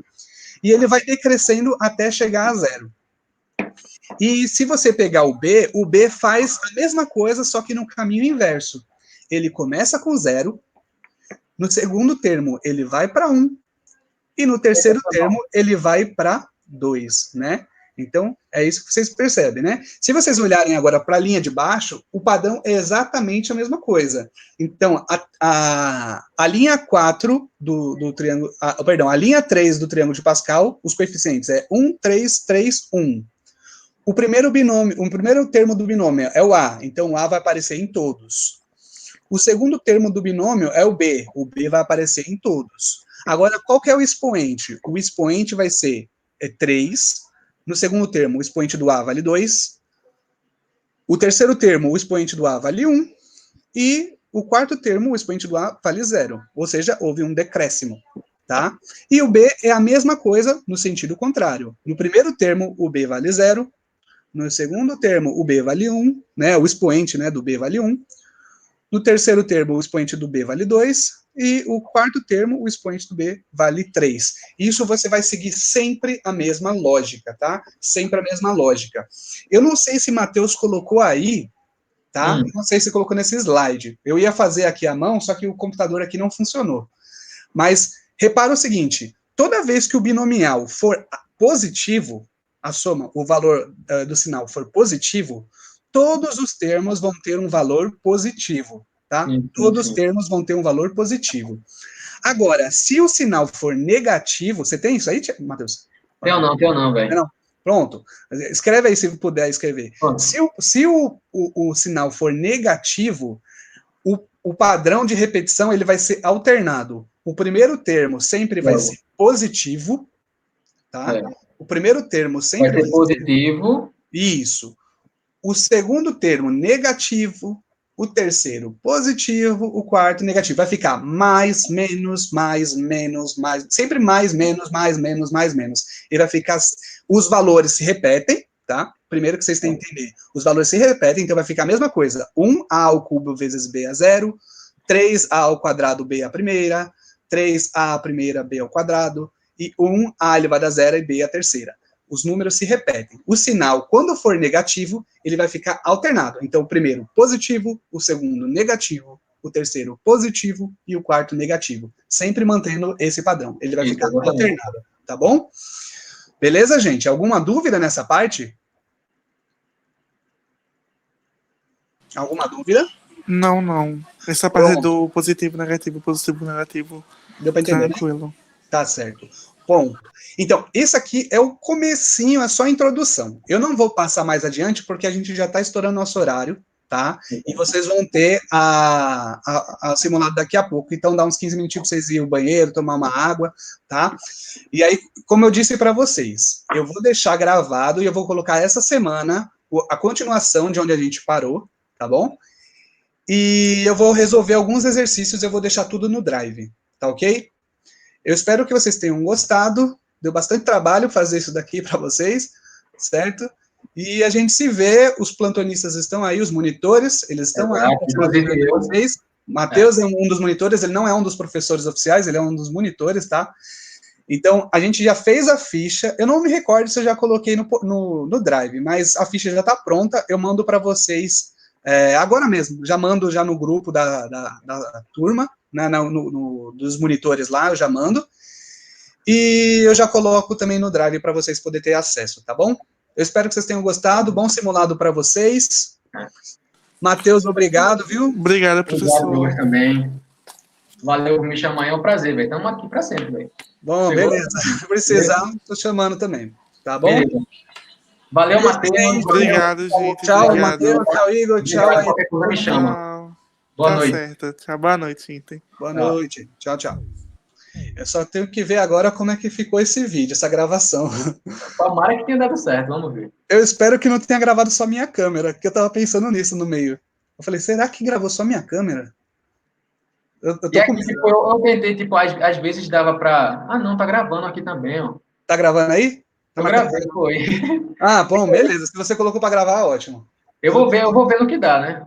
e ele vai decrescendo até chegar a 0. E se você pegar o B faz a mesma coisa, só que no caminho inverso. Ele começa com 0, no segundo termo ele vai para 1, e no terceiro termo ele vai para 2, né? Então, é isso que vocês percebem, né? Se vocês olharem agora para a linha de baixo, o padrão é exatamente a mesma coisa. Então, a linha 4 do triângulo, a linha 3 do triângulo de Pascal, os coeficientes é 1, 3, 3, 1. O primeiro termo do binômio é o A, então o A vai aparecer em todos. O segundo termo do binômio é o B vai aparecer em todos. Agora, qual que é o expoente? O expoente vai ser 3. No segundo termo, o expoente do A vale 2. O terceiro termo, o expoente do A vale 1. E o quarto termo, o expoente do A vale 0. Ou seja, houve um decréscimo. Tá? E o B é a mesma coisa no sentido contrário. No primeiro termo, o B vale 0. No segundo termo, o B vale 1. Né? O expoente, né, do B vale 1. No terceiro termo, o expoente do B vale 2, e o quarto termo, o expoente do B vale 3. Isso você vai seguir sempre a mesma lógica, tá? Sempre a mesma lógica. Eu não sei se Matheus colocou aí, tá? Não sei se colocou nesse slide. Eu ia fazer aqui à mão, só que o computador aqui não funcionou. Mas repara o seguinte, toda vez que o binomial for positivo, a soma, o valor do sinal for positivo, todos os termos vão ter um valor positivo, tá? Todos os termos vão ter um valor positivo. Agora, se o sinal for negativo, você tem isso aí, Matheus? Tenho não, velho. Não. Pronto. Escreve aí se puder escrever. Se o sinal for negativo, o padrão de repetição ele vai ser alternado. O primeiro termo sempre vai ser positivo, tá? O primeiro termo sempre vai ser positivo. Isso. O segundo termo, negativo. o terceiro positivo, o quarto negativo. Vai ficar mais, menos, mais, menos, mais, sempre mais, menos, mais, menos, mais, menos. E vai ficar, os valores se repetem, tá? Primeiro que vocês têm que entender, os valores se repetem, então vai ficar a mesma coisa. 1a ao cubo vezes b a zero, 3a ao quadrado b a primeira, 3a a primeira b ao quadrado, e 1a elevado a zero e b a terceira. Os números se repetem. O sinal, quando for negativo, ele vai ficar alternado. Então, o primeiro positivo, o segundo negativo, o terceiro positivo e o quarto negativo. Sempre mantendo esse padrão. Ele vai ficar alternado, tá bom? Beleza, gente? Alguma dúvida nessa parte? Alguma dúvida? Não. Essa parte do positivo, negativo, deu para entender, tranquilo. Né? Tá certo. Bom, então, isso aqui é o comecinho, é só a introdução. Eu não vou passar mais adiante, porque a gente já está estourando nosso horário, tá? E vocês vão ter a simulado daqui a pouco. Então, dá uns 15 minutinhos para vocês irem ao banheiro, tomar uma água, tá? E aí, como eu disse para vocês, eu vou deixar gravado e eu vou colocar essa semana a continuação de onde a gente parou, tá bom? E eu vou resolver alguns exercícios, eu vou deixar tudo no Drive, tá ok? Eu espero que vocês tenham gostado. Deu bastante trabalho fazer isso daqui para vocês, certo? E a gente se vê. Os plantonistas estão aí, os monitores, eles estão aí com vocês. Matheus é um dos monitores, ele não é um dos professores oficiais, ele é um dos monitores, tá? Então, a gente já fez a ficha. Eu não me recordo se eu já coloquei no Drive, mas a ficha já está pronta. Eu mando para vocês agora mesmo. Já mando já no grupo da turma, né, dos monitores lá, eu já mando. E eu já coloco também no Drive para vocês poderem ter acesso, tá bom? Eu espero que vocês tenham gostado. Bom simulado para vocês. Matheus, obrigado, viu? Obrigado, professor. Obrigado, também. Valeu por me chamar, é um prazer, velho. Estamos aqui para sempre, velho. Bom, beleza. Se precisar, tô chamando também, tá bom? Beleza. Valeu, Matheus. Obrigado, gente. Tchau, obrigado. Matheus. Tchau, Igor. Tchau. Qualquer coisa me chama. Boa noite. Certo. Tchau, boa noite, gente. Boa noite. Tchau, tchau. Eu só tenho que ver agora como é que ficou esse vídeo, essa gravação. Tomara que tenha dado certo, vamos ver. Eu espero que não tenha gravado só minha câmera, porque eu tava pensando nisso no meio. Eu falei, será que gravou só minha câmera? Eu tô com medo. Tipo, eu tentei, tipo, às vezes dava pra... Ah, não, tá gravando aqui também, ó. Tá gravando aí? Eu gravei, foi. Ah, bom, beleza. Se você colocou pra gravar, ótimo. Eu vou ver no que dá, né?